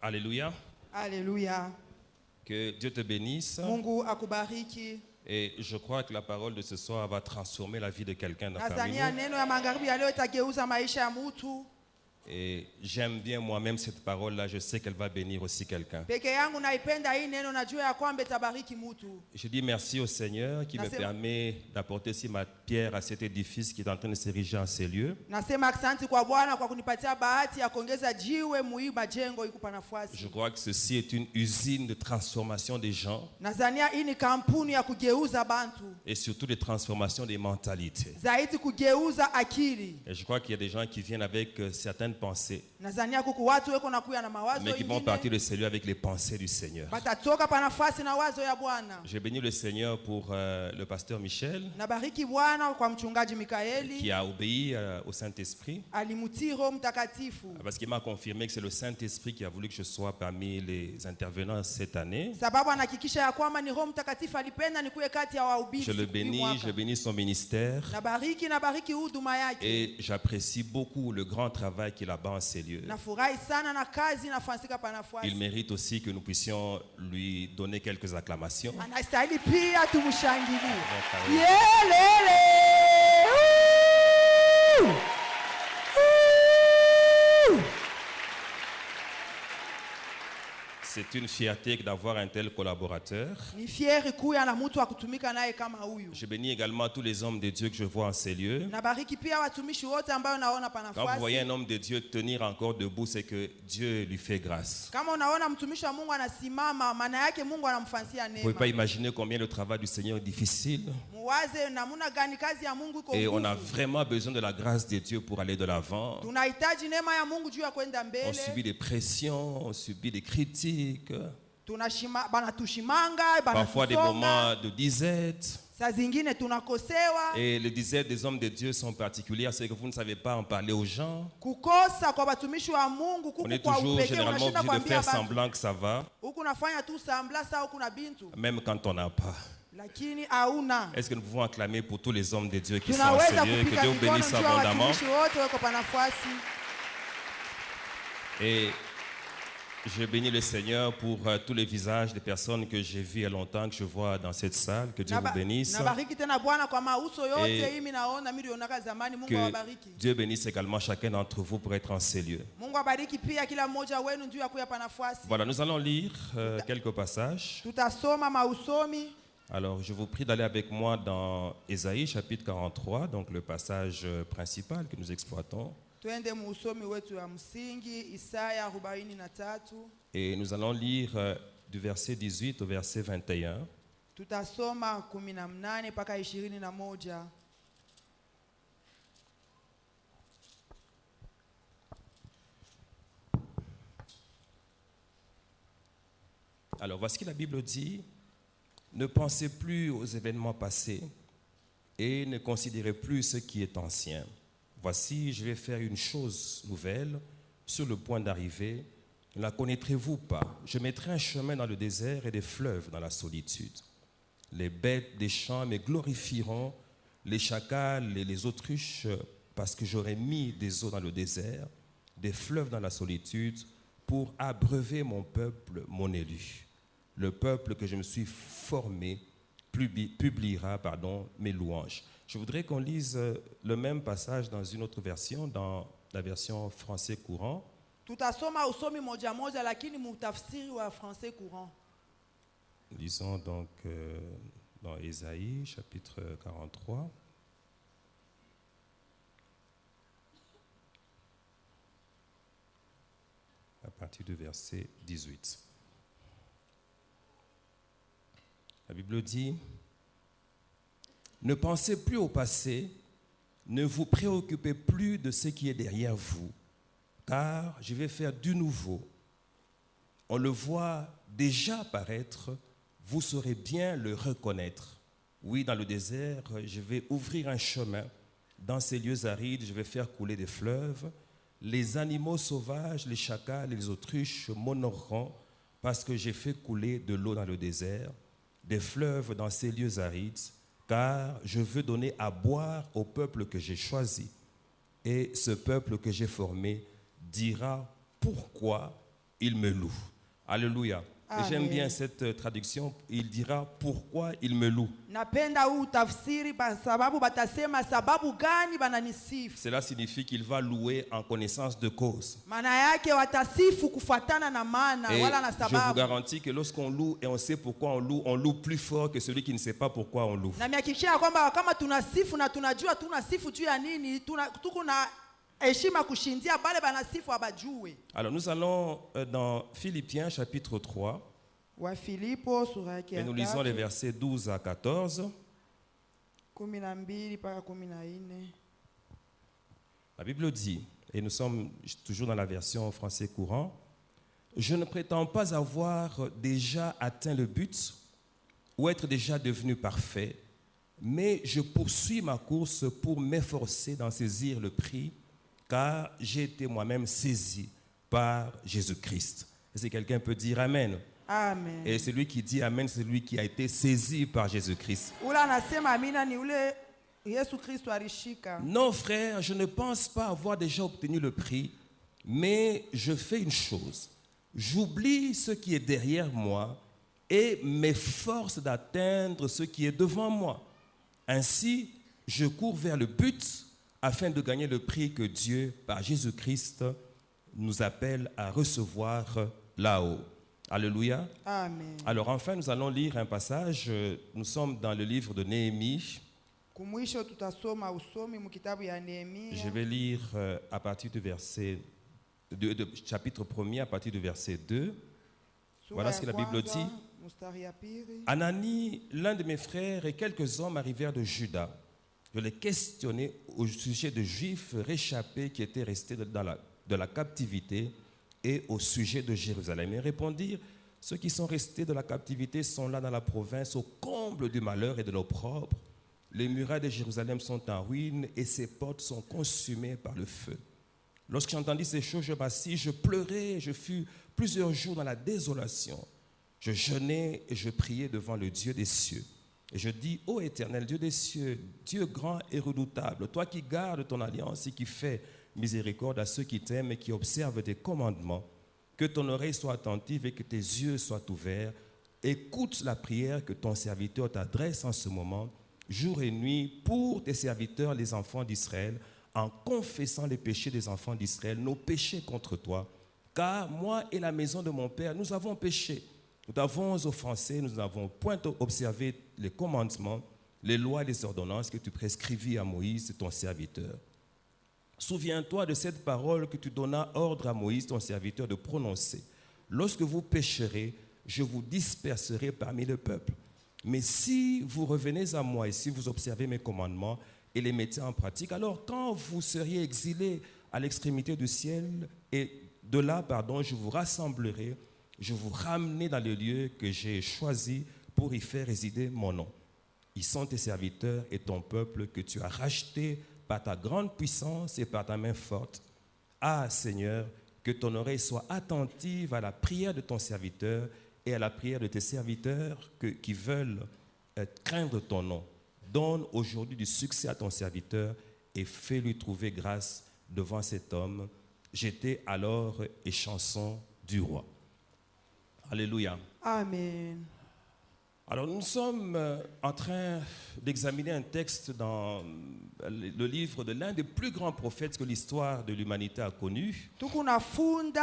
Alléluia. Alléluia. Que Dieu te bénisse. Mungu akubariki. Et je crois que la parole de ce soir va transformer la vie de quelqu'un dans parmi Nadhania nous. neno ya magharibi ya leo itageuza maisha ya mtu. Et j'aime bien moi-même cette parole-là. Je sais qu'elle va bénir aussi quelqu'un. Peke yangu naipenda hii neno, najua ya kwamba itabariki mtu. Je dis merci au Seigneur qui me permet d'apporter ici ma pierre à cet édifice qui est en train de s'ériger en ces lieux. Nasema asante kwa Bwana kwa kunipatia bahati ya kuongeza jiwe muhimu majengo ikupa nafasi. Je crois que ceci est une usine de transformation des gens. Nadhania hii ni kampuni ya kugeuza bantu. Et surtout de transformation des mentalités. Zaidi kugeuza akili. Et je crois qu'il y a des gens qui viennent avec certaines pensées, Nadhania kuku watu weko na kuya na mawazo mais qui vont partir de celui avec les pensées du Seigneur. Batatoka pa nafasi na wazo ya Bwana. J'ai béni le Seigneur pour le pasteur Michel, Nabariki Bwana kwa mchungaji Mikaeli. qui a obéi au Saint-Esprit, Alimutii Roho Mtakatifu. parce qu'il m'a confirmé que c'est le Saint-Esprit qui a voulu que je sois parmi les intervenants cette année. Sababu anahakikisha ya kwamba ni Roho Mtakatifu alipenda nikuwe kati ya wahubiri. Je le bénis, je bénis son ministère. Nabariki huduma yake. Et j'apprécie beaucoup le grand travail qu'il a en ces lieux. Nafurahi sana na kazi inafanyika pa nafasi. Il mérite aussi que nous puissions lui donner quelques acclamations. Anastahili pia tumshangilie. Donc, Yelele! Woo! Woo! c'est une fierté d'avoir un tel collaborateur. Ni fieri kuya na mtu wa kutumika naye kama huyu. Je bénis également tous les hommes de Dieu que je vois en ces lieux. Nabariki pia watumishi wote ambao naona pa nafasi. Quand vous voyez un homme de Dieu tenir encore debout, c'est que Dieu lui fait grâce. Kama unaona mtumishi wa Mungu anasimama, maana yake Mungu anamfanyia neema. Vous ne pouvez pas imaginer combien le travail du Seigneur est difficile. Muwaze namuna gani kazi ya Mungu iko. Et on a vraiment besoin de la grâce de Dieu pour aller de l'avant. Tunahitaji neema ya Mungu juu ya kwenda mbele. On subit des pressions, on subit des critiques. Parfois des moments de disette. Et les disettes des hommes de Dieu sont particulières, c'est que vous ne savez pas en parler aux gens. On est toujours généralement obligé de faire semblant que ça va, même quand on n'a pas. Est-ce que nous pouvons acclamer pour tous les hommes de Dieu qui sont en ces lieux, que Dieu vous bénisse abondamment. Et je bénis le Seigneur pour tous les visages des personnes que j'ai vues il y a longtemps, que je vois dans cette salle. Que Dieu vous bénisse. Et que Dieu bénisse également chacun d'entre vous pour être en ces lieux. Voilà, nous allons lire quelques passages. Alors, je vous prie d'aller avec moi dans Ésaïe chapitre 43, donc le passage principal que nous exploitons. Et nous allons lire du verset 18 au verset 21. Alors, voici ce que la Bible dit. Ne pensez plus aux événements passés et ne considérez plus ce qui est ancien. Voici, je vais faire une chose nouvelle sur le point d'arriver. Ne la connaîtrez-vous pas? Je mettrai un chemin dans le désert et des fleuves dans la solitude. Les bêtes des champs me glorifieront, les chacals et les autruches, parce que j'aurai mis des eaux dans le désert, des fleuves dans la solitude, pour abreuver mon peuple, mon élu. Le peuple que je me suis formé publiera mes louanges. Je voudrais qu'on lise le même passage dans une autre version, dans la version français courant. Lisons donc dans Ésaïe, chapitre 43. À partir du verset 18. La Bible dit: ne pensez plus au passé, ne vous préoccupez plus de ce qui est derrière vous, car je vais faire du nouveau. On le voit déjà apparaître, vous saurez bien le reconnaître. Oui, dans le désert, je vais ouvrir un chemin. Dans ces lieux arides, je vais faire couler des fleuves. Les animaux sauvages, les chacals et les autruches m'honoreront, parce que j'ai fait couler de l'eau dans le désert, des fleuves dans ces lieux arides, car je veux donner à boire au peuple que j'ai choisi. Et ce peuple que j'ai formé dira pourquoi il me loue. Alléluia. Et j'aime Amen. bien cette traduction. Il dira pourquoi il me loue. Napenda huu tafsiri kwa sababu batasema sababu gani bananisifu. Cela signifie qu'il va louer en connaissance de cause. Maana yake watasifu kufuatana na maana Et wala na je vous sababu. garantis que lorsqu'on loue et on sait pourquoi on loue plus fort que celui qui ne sait pas pourquoi on loue. Na mihakikishia kwamba kama tunasifu na tunajua tunasifu juu ya nini, tuko na heshima kushindia bale banasifu abajue. Alors nous allons dans Philippiens chapitre 3 Wa Filipo sura yake et ya nous lisons les 3, versets 12 à 14. 12 mpaka 14. La Bible dit, et nous sommes toujours dans la version français courant, « Je ne prétends pas avoir déjà atteint le but ou être déjà devenu parfait, mais je poursuis ma course pour m'efforcer d'en saisir le prix, car j'ai été moi-même saisi par Jésus-Christ. » Et si quelqu'un peut dire Amen. Amen. Et celui qui dit Amen, c'est celui qui a été saisi par Jésus-Christ. Ula anasema amina ni ule Yesu Kristo alishika. Non, frère, je ne pense pas avoir déjà obtenu le prix, mais je fais une chose. J'oublie ce qui est derrière moi et m'efforce d'atteindre ce qui est devant moi. Ainsi, je cours vers le but afin de gagner le prix que Dieu, par Jésus-Christ, nous appelle à recevoir là-haut. Alléluia. Amen. Alors enfin, nous allons lire un passage. Nous sommes dans le livre de Néhémie. Kumwisho tutasoma usomi mu kitabu ya Nehemia. Je vais lire à partir du verset chapitre 1er, à partir du verset 2. Voilà ce que la Bible dit. Mstari ya pili. Anani, l'un de mes frères et quelques hommes arrivèrent de Juda. Je les questionnai au sujet de Juifs réchappés qui étaient restés de la captivité et au sujet de Jérusalem. Ils répondirent, ceux qui sont restés de la captivité sont là dans la province au comble du malheur et de l'opprobre. Les murailles de Jérusalem sont en ruine et ses portes sont consumées par le feu. Lorsque j'entendis ces choses, je m'assis, je pleurais, je fus plusieurs jours dans la désolation. Je jeûnais et je priais devant le Dieu des cieux. Et je dis, ô Éternel, Dieu des cieux, Dieu grand et redoutable, toi qui gardes ton alliance et qui fais miséricorde à ceux qui t'aiment et qui observent tes commandements, que ton oreille soit attentive et que tes yeux soient ouverts. Écoute la prière que ton serviteur t'adresse en ce moment, jour et nuit, pour tes serviteurs, les enfants d'Israël, en confessant les péchés des enfants d'Israël, nos péchés contre toi. Car moi et la maison de mon père, nous avons péché. Nous avons offensé, nous n'avons point observé les commandements, les lois et les ordonnances que tu prescrivis à Moïse, ton serviteur. Souviens-toi de cette parole que tu donnas ordre à Moïse, ton serviteur, de prononcer. Lorsque vous pécherez, je vous disperserai parmi le peuple. Mais si vous revenez à moi et si vous observez mes commandements et les mettez en pratique, alors quand vous seriez exilés à l'extrémité du ciel, et de là, je vous rassemblerai, je vous ramenerai dans le lieu que j'ai choisi pour y faire résider mon nom. Ils sont tes serviteurs et ton peuple que tu as racheté par ta grande puissance et par ta main forte. Ah Seigneur, que ton oreille soit attentive à la prière de ton serviteur et à la prière de tes serviteurs qui veulent craindre ton nom. Donne aujourd'hui du succès à ton serviteur et fais-lui trouver grâce devant cet homme. J'étais alors et chanson du roi. Alléluia. Amen. Alors nous sommes en train d'examiner un texte dans le livre de l'un des plus grands prophètes que l'histoire de l'humanité a connu. Tukunafunda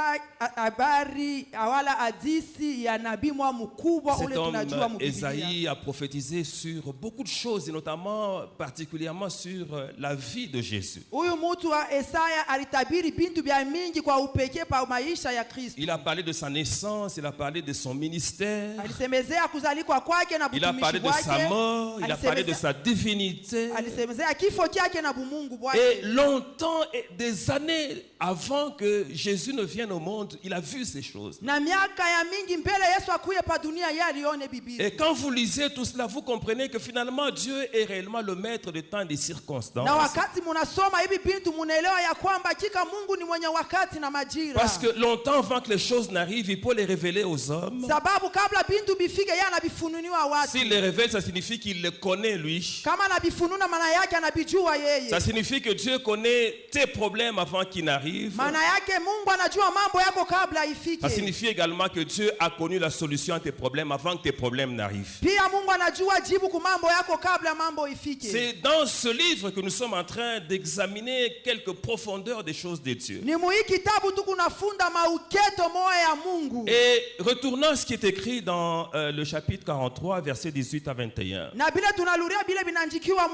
habari wala hadithi ya nabii mkubwa ule tunajua mu Biblia. Esaïe a prophétisé sur beaucoup de choses et notamment particulièrement sur la vie de Jésus. Huyu mtu wa Isaya alitabiri bintu vya mingi kwa upekee pa maisha ya Kristo. Il a parlé de sa naissance, il a parlé de son ministère. Alisemezea kuzalikwa kwake na il a parlé de sa mort, il a parlé de sa divinité. Alisemezea kifo chake na bumungu bwake. Et longtemps, et des années avant que Jésus ne vienne au monde, il a vu ces choses. Na miaka ya mingi mbele Yesu akuye pa dunia yeye alione Biblia. Et quand vous lisez tout cela, vous comprenez que finalement Dieu est réellement le maître de temps et des circonstances. Na wakati munasoma hivi bintu munaelewa ya kwamba hakika Mungu ni mwenye wakati na majira. Parce que longtemps avant que les choses n'arrivent, il peut les révéler aux hommes. Sababu kabla bintu bifike yeye anabifunulia anavifununiwa watu. S'il les révèle, ça signifie qu'il le connaît lui. Kama anavifununa maana yake anabijua yeye. Ça signifie que Dieu connaît tes problèmes avant qu'ils n'arrivent. Maana yake Mungu anajua mambo yako kabla ifike. Ça signifie également que Dieu a connu la solution à tes problèmes avant que tes problèmes n'arrivent. Pia Mungu anajua jibu kwa mambo yako kabla mambo ifike. C'est dans ce livre que nous sommes en train d'examiner quelques profondeurs des choses de Dieu. Ni muhiki kitabu tu kunafunda mauketo moya ya Mungu. Et retournons à ce qui est écrit dans le chapitre 43, versets 18 à 21. Na bila tunaluria bila binanjikiwa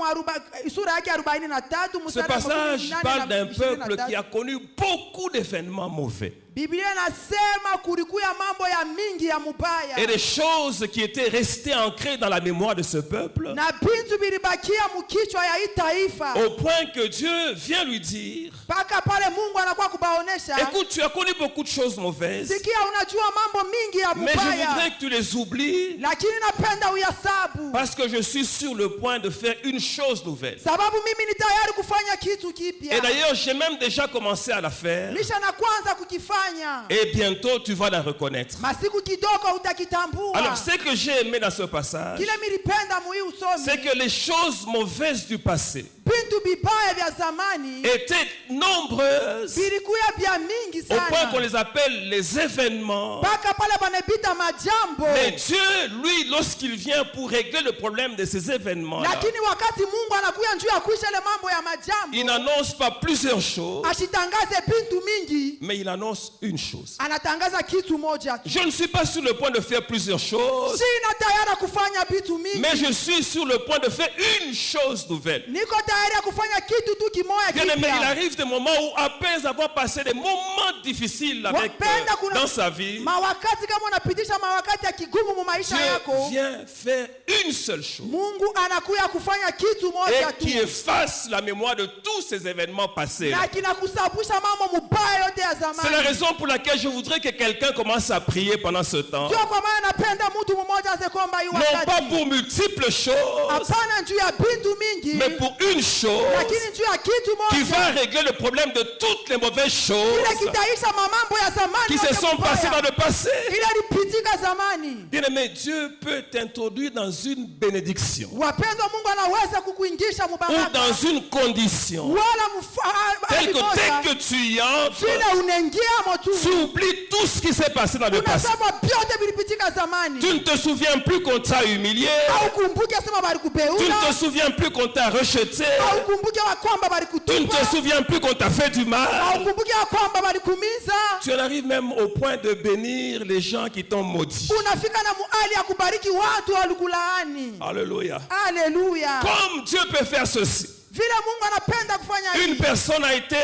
sura yake 43 Ce passage parle d'un peuple qui a connu beaucoup d'événements mauvais. Biblia inasema kulikuwa mambo ya mingi ya mubaya. Et des choses qui étaient restées ancrées dans la mémoire de ce peuple. Na bintu bilibakia mkichwa ya hii taifa. Au point que Dieu vient lui dire, paka pale Mungu anakuwa kubaonesha, écoute, tu as connu beaucoup de choses mauvaises, sikia unajua mambo mingi ya mais mubaya, je voudrais que tu les oublies, lakini napenda uyasabu, parce que je suis sur le point de faire une chose nouvelle. sababu mimi ni tayari kufanya kitu kipya. Et d'ailleurs, j'ai même déjà commencé à la faire. Nisha na kwanza kukifanya. Et bientôt, tu vas la reconnaître. Masiku kidogo utakitambua. Alors, ce que j'ai aimé dans ce passage, Kile milipenda muhi usomi, c'est que les choses mauvaises du passé bintu bibaya vya zamani étaient nombreuses, bilikuya vya mingi au point sana, qu'on les appelle les événements. paka pale banebita majambo. Mais Dieu, lui, lorsqu'il vient pour régler le problème de ces événements, Lakini wakati Mungu anakuya njuu ya kuisha ile mambo ya majambo, il n'annonce pas plusieurs choses, asitangaze bintu mingi, mais il annonce une chose. anatangaza kitu moja tu. Je ne suis pas sur le point de faire plusieurs choses, Sina tayari kufanya bitu mingi, mais je suis sur le point de faire une chose nouvelle. niko tayari kufanya kitu tu kimoja Bien aimé, il kipya. arrive des moments où, après avoir passé des moments difficiles avec, Wapenda kuna dans sa vie, mawakati kama unapitisha mawakati ya kigumu mu maisha Dieu yako, vient faire une seule chose, Mungu anakuya kufanya kitu moja et tu, qui efface la mémoire de tous ces événements passés. na kinakusabusha mambo mubaya yote ya C'est la zamani. raison pour laquelle je voudrais que quelqu'un commence à prier pendant ce temps. Ndio kwa maana napenda mtu mmoja asekomba hii Non pas wakati, pour multiples choses, hapana juu ya bintu mingi, mais pour une chose lakini juu ya kitu qui va moja régler le problème de toutes les mauvaises choses ile kitaisha mamambo ya zamani qui yote se sont mubaya, passées dans le passé. ile lipitika zamani. Bien-aimé, Dieu peut t'introduire dans une bénédiction Wapendwa, Mungu anaweza kukuingisha ou mubaraka dans une condition wala telle que dès que tu y entres, vile unaingia motu tu oublies tout ce qui s'est passé dans le passé. unasema vyote vilipitika zamani, Tu ne te souviens plus qu'on t'a humilié, au kumbuke sema tu ne balikubeula, te souviens plus qu'on t'a rejeté, au kumbuke wa kwamba tu ne balikutupa, te souviens plus qu'on t'a fait du au mal. kumbuke wa kwamba balikumiza. Tu en arrives même au point de bénir les gens qui t'ont maudit. Unafika na muali ya kubariki watu walikulaani. Alléluia. Haleluya! Comme Dieu peut faire ceci. Vile Mungu anapenda kufanya Une hivi. personne a été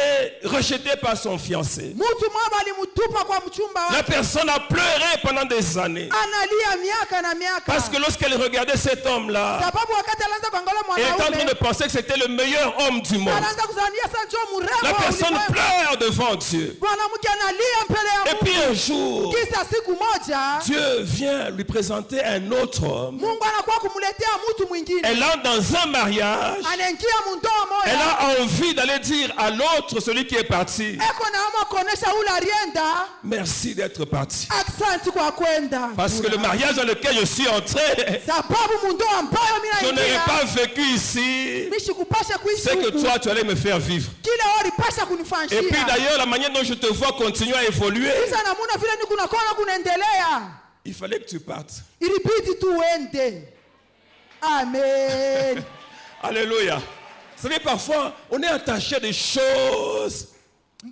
rejetée par son fiancé. Mtu mmoja alimutupa kwa mchumba La wake, personne a pleuré pendant des années. analia miaka na miaka, Parce que lorsqu'elle regardait cet homme-là, sababu wakati anaanza kuangalia elle était en train de mwanaume penser que c'était le meilleur homme du monde. anaanza kuzania sasa njoo mrembo La wa personne ulimwengu. pleure devant Dieu. Mwanamke analia mbele ya Et puis Mungu. un jour, Kisha siku moja Dieu vient lui présenter un autre homme. Mungu anakuwa kumletea mtu mwingine, Elle entre dans un mariage. anaingia mundoa Elle moja, a envie d'aller dire à l'autre, celui qui est parti, eko naama kuonesha ule alienda, merci d'être parti. aksanti kwa kwenda, Parce que le mariage dans lequel je suis entré, sababu mundoa ambayo je mimi n'aurais naingia pas vécu ici. mishikupasha kuishi C'est que huku, toi, tu allais me faire vivre. kile ulipasha Et puis kunifanyia. d'ailleurs, la manière dont je te vois continuer à évoluer, Kisha namuna vile ni kunakona kunaendelea, il fallait que tu partes. ilibidi tu uende. Amen. Alléluia. Vous savez, parfois, on est attaché à des choses.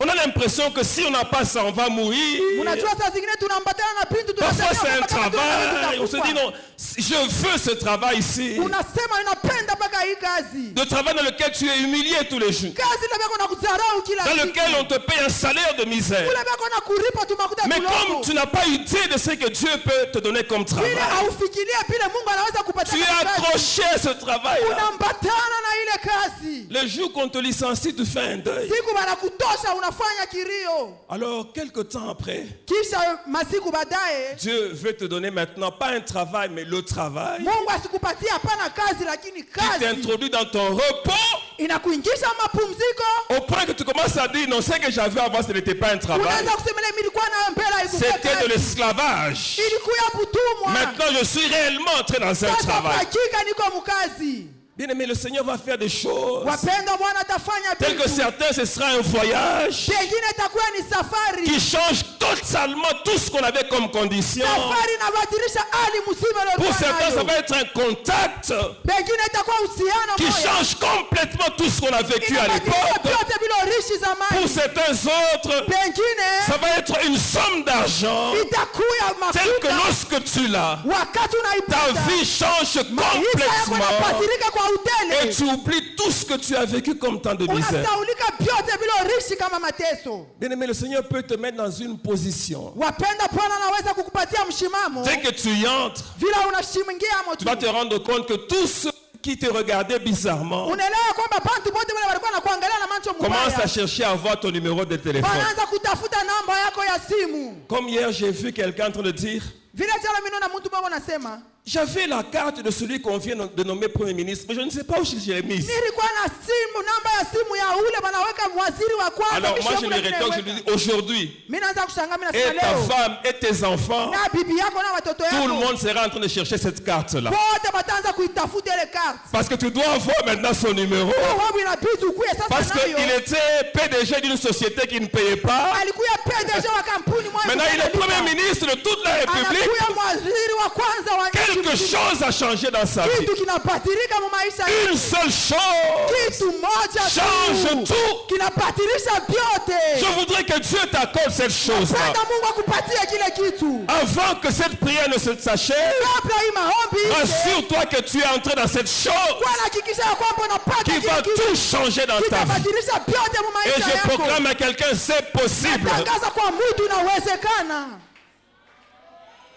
On a l'impression que si on n'a pas ça, on va mourir. Unajua saa zingine tunaambatana na bintu Parfois, c'est un tunasema travail. On se dit non, je veux ce travail ici. unasema ninapenda mpaka hii kazi, Le travail dans lequel tu es humilié tous les jours. kazi ile beko na kudharau kila Dans siku, lequel on te paye un salaire de misère. kule beko na kuripa tu makuta Mais kidogo. comme tu n'as pas idée de ce que Dieu peut te donner comme travail, Vile haufikirie vile Mungu anaweza kupatia tu es kazi, accroché à ce travail-là. unambatana na ile kazi. Le jour qu'on te licencie, tu fais un deuil. Siku wanakutosha unafanya kilio. Alors, quelque temps après, Kisha masiku baadaye Dieu veut te donner maintenant pas un travail, mais le travail Mungu asikupatie hapana kazi, lakini qui kazi t'introduit dans ton repos inakuingisha mapumziko. au point que tu commences à dire non, ce que j'avais avant, ce n'était pas un travail. Unaweza kusemele mimi nilikuwa nayo mbele haikuwa C'était de kazi. l'esclavage. Ilikuwa butumwa. Maintenant, je suis réellement entré dans un Sasa kwa travail. hakika niko mkazi. Bien aimé, le Seigneur va faire des choses. Wapendwa, Bwana atafanya Tel que vitu. certains, ce sera un voyage Pengine itakuwa ni safari. qui change totalement tout ce qu'on avait comme condition. Safari inabadilisha hali msiba Pour leo. certains, ça va être un contact Pengine itakuwa uhusiano qui moja. change complètement tout ce qu'on a vécu à Inabadilisha l'époque. vyote vile urishi zamani. Pour certains autres, Pengine ça va être une somme d'argent itakuwa telle que mafuta. lorsque tu l'as, Wakati ta unaipata vie change maisha yako complètement yanabadilika kwa et utele. tu oublies tout ce que tu as vécu comme temps de misère. Unasaulika vyote vile urishi kama mateso. Bien aimé, le Seigneur peut te mettre dans une position. Wapenda, Bwana anaweza kukupatia mshimamo. Dès que tu y entres, Vile unashimingia moto. tu vas te rendre compte que tous ceux qui te regardaient bizarrement Unaelewa kwamba bantu bote wale walikuwa wanakuangalia na macho commencent à mbaya. chercher à avoir ton numéro de téléphone. Wanaanza kutafuta namba yako ya simu. Comme hier, j'ai vu quelqu'un en train de dire, Vile jana mimi naona mtu mmoja anasema, j'avais la carte de celui qu'on vient de nommer Premier ministre, mais je ne sais pas où je l'ai mise. nilikuwa na simu, namba ya simu ya ule wanaweka waziri wa kwanza. Alors moi, je Bishop lui Levine rétorque, je anaweka. lui dis, aujourd'hui, Mimi naanza kushangaa, mimi et nasema ta leo femme et tes enfants, na bibi yako na watoto tout le yako monde sera en train de chercher cette carte-là. wote wataanza kuitafuta ile carte. Parce que tu dois avoir maintenant son numéro. Wewe inabidi ukue Parce sasa nayo. qu'il était PDG d'une société qui ne payait pas. Alikuwa PDG wa kampuni moja. Maintenant, il est Premier ministre de toute la République. Anakuwa waziri wa kwanza wa nchi. Quelque chose a changé dans sa vie. Kitu kinabadilika mu maisha Une yetu. seule chose Kitu moja change tu tout. kinabadilisha vyote. Je voudrais que Dieu t'accorde cette chose-là. Penda Mungu akupatie kile kitu. Avant que cette prière ne s'achève, Kabla hii maombi ishe, rassure-toi que tu es entré dans cette chose kwa hakikisha ya kwamba unapata qui va kile tout kitu changer dans ta vie. kitabadilisha vyote mu Et maisha je yako. proclame à quelqu'un, c'est possible. Tangaza kwa mtu inawezekana.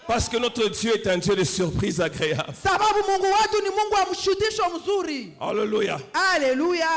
Parce que notre Dieu est un Dieu de surprises agréables. Sababu Mungu wetu ni Mungu wa mshutisho mzuri. Alléluia. Haleluya.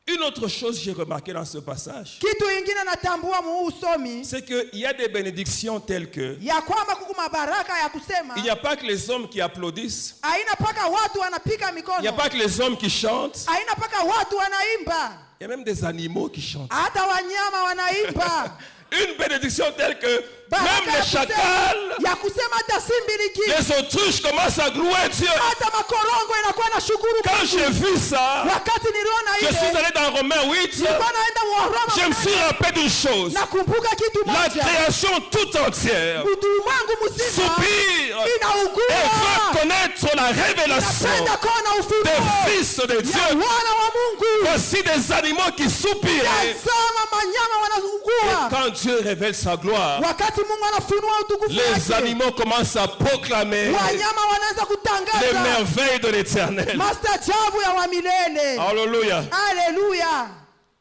Une autre chose que j'ai remarqué dans ce passage, Kitu ingine natambua mu usomi c'est qu'il y a des bénédictions telles que ya kwamba kuku mabaraka ya kusema il n'y a pas que les hommes qui applaudissent, haina paka watu wanapika il n'y a mikono, pas que les hommes qui chantent, haina paka watu wanaimba, il y a même des animaux qui chantent. hata wanyama wanaimba. Une bénédiction telle que Baraka même ya les chacals, ya kusema hata simbiliki, les autruches commencent à louer Dieu. hata makorongo inakuwa na shukuru Quand Mungu. j'ai vu ça, Wakati niliona je suis ile allé dans Romains 8, nilikuwa naenda Waroma, je me suis rappelé d'une chose. nakumbuka kitu La moja, création toute entière ulimwengu mzima soupire et inaugua, veut connaître la révélation inapenda kuona des ufunuo fils de ya Dieu. wana wa Mungu. Voici des animaux qui soupirent. Tazama manyama Et wanaugua. quand Dieu révèle sa gloire, Wakati Mungu anafunua utukufu les wake, animaux commencent à proclamer wanyama wanaanza les kutangaza merveilles de l'éternel. mastajabu ya wa milele. Alléluia. Haleluya.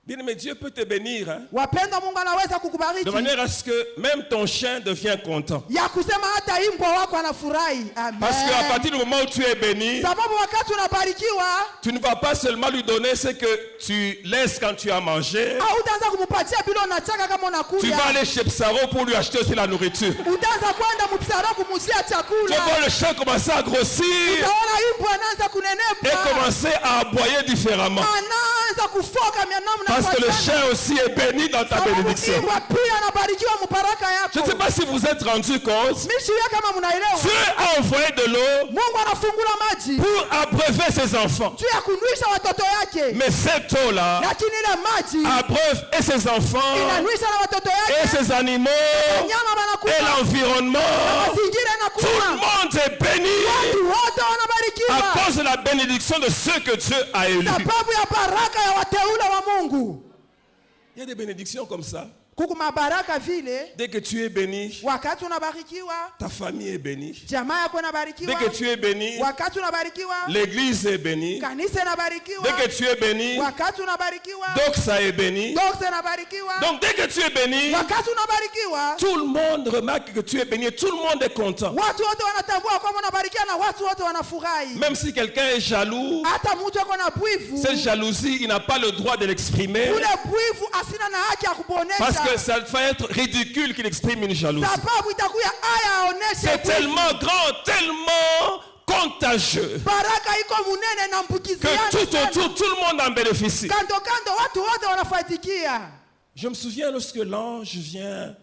Bien, mais Dieu peut te bénir, hein, Wapendwa, Mungu anaweza de kukubariki manière à ce que même ton chien devient content. ya kusema hata imbwa wako anafurahi. Amen. Parce qu'à partir du moment où tu es béni, Sababu wakati unabarikiwa tu ne vas pas seulement lui donner ce que tu laisses quand tu as mangé. hautaanza kumupatia bila unachaka kama Tu vas unakuja. aller chez Psaro pour lui acheter aussi la nourriture. Utaanza kwenda mupsara kumusia Tu chakula. vois le chien commencer à grossir Utaona imbwa anaanza et kunenepa. commencer à aboyer différemment. Anaanza kufoka namna Parce que le fulani. chien aussi est béni dans ta Sababu bénédiction. imbwa pia anabarikiwa mubaraka Je ne yako. sais pas si vous êtes rendu compte. Mishiya kama mnaelewa. Dieu a envoyé de l'eau Mungu anafungula maji pour abreuver ses enfants. juu ya kunywisha watoto yake, Mais cette eau-là lakini ile maji abreuve et ses enfants inanywisha na watoto et yake, ses animaux wanyama et wanakufa, l'environnement. mazingira Tout le yanakufa, monde est béni watu wote à wanabarikiwa cause de la bénédiction de ceux que Dieu a élus. sababu ya baraka ya wateule wa Mungu. Il y a des bénédictions comme ça. kuku mabaraka vile. Dès que tu es béni, Wakati unabarikiwa, ta famille est bénie. jamaa yako Dès inabarikiwa. que tu es béni, Wakati unabarikiwa, l'église est bénie. kanisa inabarikiwa. Dès que tu es béni, Wakati unabarikiwa, Doxa est béni. doxa inabarikiwa. Donc dès que tu es béni, Wakati unabarikiwa, tout le monde remarque que tu es béni et tout le monde est content. watu wote wanatambua kwamba unabarikiwa na watu wote wanafurahi. Même si quelqu'un est jaloux, Hata mtu ako na bwivu, cette jalousie, il n'a pas le droit de l'exprimer. ule bwivu asina na haki ya Parce que kuponesha. ça va être ridicule qu'il exprime une jalousie. Sababu itakuya aya aoneshe C'est bwivu. tellement grand, tellement contagieux Baraka iko munene na que mbukiziana tout sana. autour, tout le monde en bénéficie. Kando kando watu wote wanafatikia. Je me souviens lorsque l'ange vient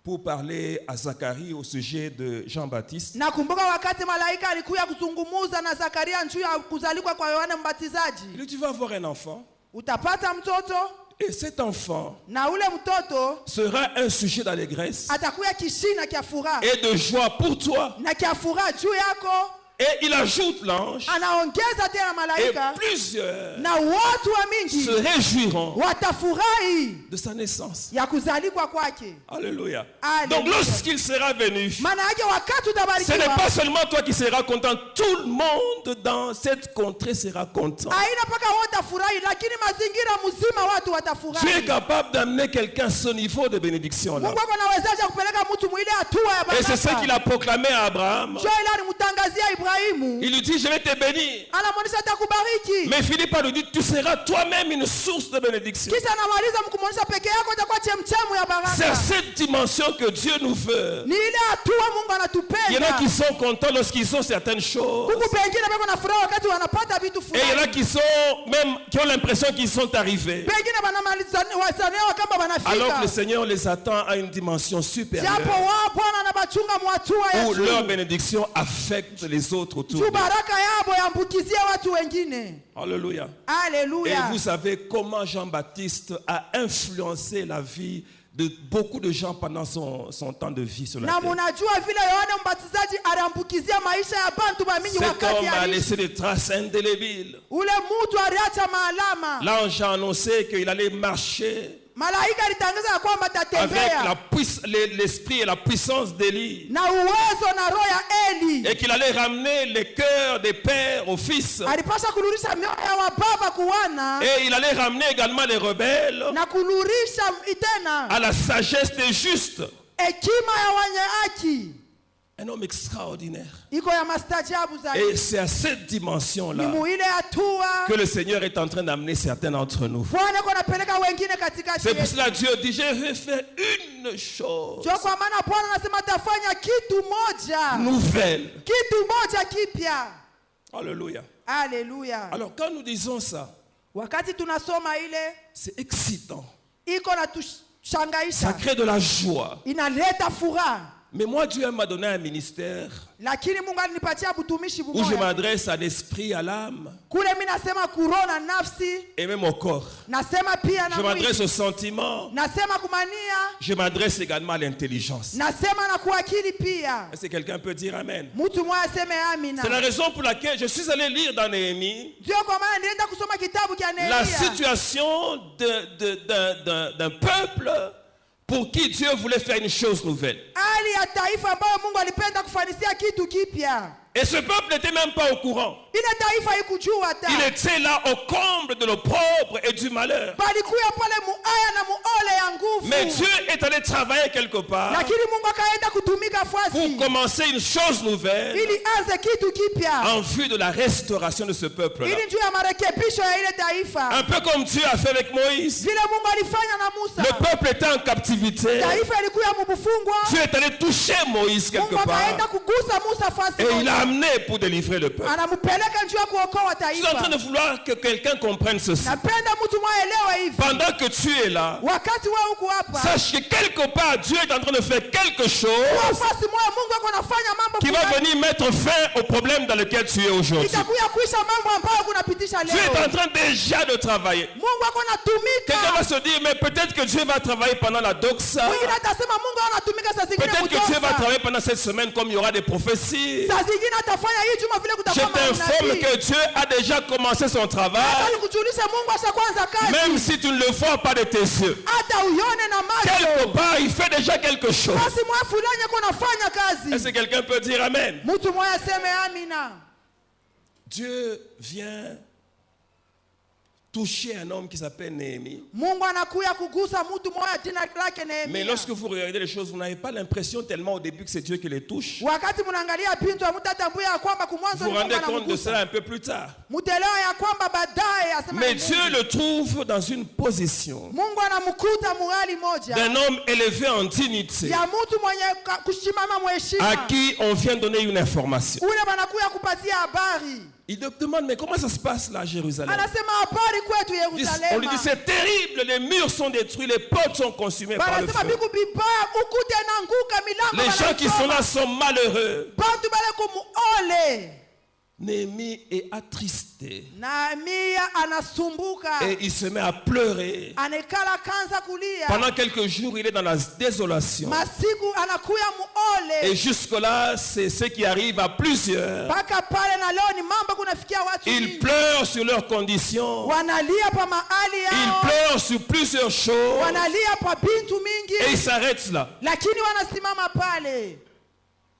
pour parler à Zacharie au sujet de Jean-Baptiste. Nakumbuka wakati malaika alikuja kuzungumuza na Zakaria juu ya kuzalikwa kwa Yohana Mbatizaji. Il dit, tu vas avoir un enfant. Utapata mtoto Et cet enfant na ule mtoto sera un sujet d'allégresse atakuya kishina kia furaha et de joie pour toi. na kia furaha juu yako. Et il ajoute l'ange. Anaongeza tena Et malaika plusieurs na watu wa mingi se réjouiront watafurahi de sa naissance. ya kuzalikwa kwake. Alléluia. Alléluia. Donc lorsqu'il sera venu, Maana yake wakati ce n'est utabarikiwa, pas seulement toi qui seras content, tout le monde dans cette contrée sera content. haina mpaka watafurahi, lakini mazingira mzima watu Tu es watafurahi. capable d'amener quelqu'un à ce niveau de bénédiction là. Mungu ako nawezesha kupeleka mtu mwile hatua ya Et c'est ce qu'il baraka. a proclamé à Abraham. Njoo ile alimtangazia Ibrahimu, Il lui dit, je vais te bénir. anamwonyesha atakubariki. Mais Philippe a lui dit, tu seras toi-même une source de bénédiction. Kisha anamaliza mkumwonyesha peke yako itakuwa chemchemu ya C'est à baraka. cette dimension que Dieu nous veut. Ni ile hatua Mungu Il y en a anatupenda. qui sont contents lorsqu'ils ont certaines choses. Huku pengine beko na furaha wakati wanapata vitu Et il y en a fulani. qui sont même qui ont l'impression qu'ils sont arrivés. Pengine wanamalizaniwa kama Alors que le wanafika. Seigneur les attend à une dimension Japo supérieure wao Bwana anabachunga mwatua ya où leur juu. bénédiction affecte les autres autour Juu d'eux. baraka yabo yambukizie watu wengine. Alléluia. Et Haleluya. vous savez comment Jean-Baptiste a influencé la vie de beaucoup de gens pendant son temps de vie sur la Na terre. munajua vile Yohana Mbatizaji aliambukizia maisha ya bantu bamingi Cet wakati homme a aliishi. laissé des traces indélébiles. Ule mtu aliacha maalama. L'ange a annoncé qu'il allait marcher Malaika alitangaza ya kwamba avec atatembea l'esprit et la puissance d'Élie. na uwezo na roho ya Eli. Et qu'il allait ramener les cœurs des pères aux fils. Alipasha kurudisha mioyo ya wababa kuwana Et il allait ramener également les rebelles na kurudisha tena à la sagesse des justes. hekima ya wenye haki. Un homme extraordinaire. Iko ya mastajabu zaidi. Et c'est à cette Ni dimension-là muile hatua que le Seigneur est en train d'amener certains d'entre nous. Bwana yuko anapeleka wengine katikati C'est pour yetu. cela que Dieu dit, je vais faire une chose Ndio kwa maana Bwana anasema atafanya kitu moja. nouvelle. Kitu moja kipya. Alléluia. Haleluya. Alors quand nous disons ça, Wakati tunasoma ile c'est excitant. iko na Ça tushangaisha. crée de la joie. Inaleta furaha. Mais moi, Dieu m'a donné un ministère Lakini Mungu alinipatia butumishi où je bumoja. m'adresse à l'esprit, à l'âme Kule mimi nasema kurona nafsi, et même au corps. nasema pia na Je m'adresse mwili. aux sentiments. Nasema kumania, Je m'adresse également à l'intelligence. nasema na kuakili pia. Est-ce que quelqu'un peut dire Amen? Mtu mmoja aseme amina. C'est la raison pour laquelle je suis allé lire dans Néhémie Ndio kwa maana nilienda kusoma kitabu cha la Nehemia. situation d'un peuple pour qui Dieu voulait faire une chose nouvelle. Hali ya taifa ambayo Mungu alipenda kufanisia kitu kipya. Et ce peuple n'était même pas au courant. Ile taifa haikujua hata. Il était là au comble de l'opprobre et du malheur. Palikuwa pale muaya na muole ya nguvu. Mais Dieu est allé travailler quelque part Lakini Mungu akaenda kutumika fasi. pour commencer une chose nouvelle Ili anze kitu kipya. en vue de la restauration de ce peuple-là. Ili juu ya marekebisho ya ile taifa. Un peu comme Dieu a fait avec Moïse. Vile Mungu alifanya na Musa. Le peuple était en captivité. Taifa ilikuwa mubufungwa. Dieu est allé toucher Moïse quelque Mungu akaenda part. kugusa Musa fasi. Et il l'a amené pour délivrer le peuple. Anampeleka njia kuokoa Je suis en train taifa. de vouloir que quelqu'un comprenne ceci. Napenda mtu mwaelewe hivi. Pendant que tu es là, Wakati wewe uko hapa. sache que quelque part Dieu est en train de faire quelque Kwa chose fasi moja Mungu ako anafanya mambo qui va fulani. venir mettre fin au problème dans lequel tu es aujourd'hui. Itakuya kuisha mambo ambayo kunapitisha Tu es en leo. train déjà de travailler. Mungu ako Quelqu'un va anatumika. se dire, mais peut-être que Dieu va travailler pendant la doxa. Mwingine atasema Mungu anatumika saa zingine Peut-être que Dieu va kutoka. travailler pendant cette semaine comme il y aura des prophéties. Saa zingine atafanya hii juma vile Je kutakuwa t'informe manabii. que Dieu a déjà commencé son travail, Hata nikujulishe Mungu ashaanza kazi. même si tu ne le vois pas de tes yeux. Hata uione na quelque part, il fait déjà quelque chose. basi mwa fulani yako nafanya kazi. Est-ce que quelqu'un peut dire Amen? Mtu mmoja aseme amina. Dieu vient toucher un homme qui s'appelle Néhémie. Mungu anakuya kugusa mtu mmoja jina lake Nehemia. Mais lorsque vous regardez les choses, vous n'avez pas l'impression tellement au début que c'est Dieu qui les touche. Wakati mnaangalia bintu mtatambua ya kwamba kumwanzo Vous ni vous Mungu rendez compte de anamgusa. cela un peu plus tard. Mutelewa ya kwamba baadaye asema Mais ni Dieu Mungu. le trouve dans une position Mungu anamkuta muhali moja d'un homme élevé en dignité ya mtu mwenye kushimama mheshima. à qui on vient donner une information. Ule banakuya kupatia habari. Il demande, mais comment ça se passe là à Jérusalem? Anasema habari kwetu Yerusalema. On lui dit, c'est terrible, les murs sont détruits, les portes sont consumées par le Banasema feu. biku bibaya ukute nanguka milango. Les gens qui sont là sont malheureux. Bantu bale kumuole. Néhémie est attristé Nehemia anasumbuka. et il se met à pleurer. Anekala kanza kulia. Pendant quelques jours, il est dans la désolation. Masiku anakuya Et muole. jusque-là, c'est ce qui arrive à plusieurs. Paka pale na leo ni mambo kunafikia watu Ils mingi. pleurent sur leurs conditions. Wanalia pa mahali Ils yao. pleurent sur plusieurs choses. Wanalia pa bintu Et mingi. ils s'arrêtent là. Lakini wanasimama pale.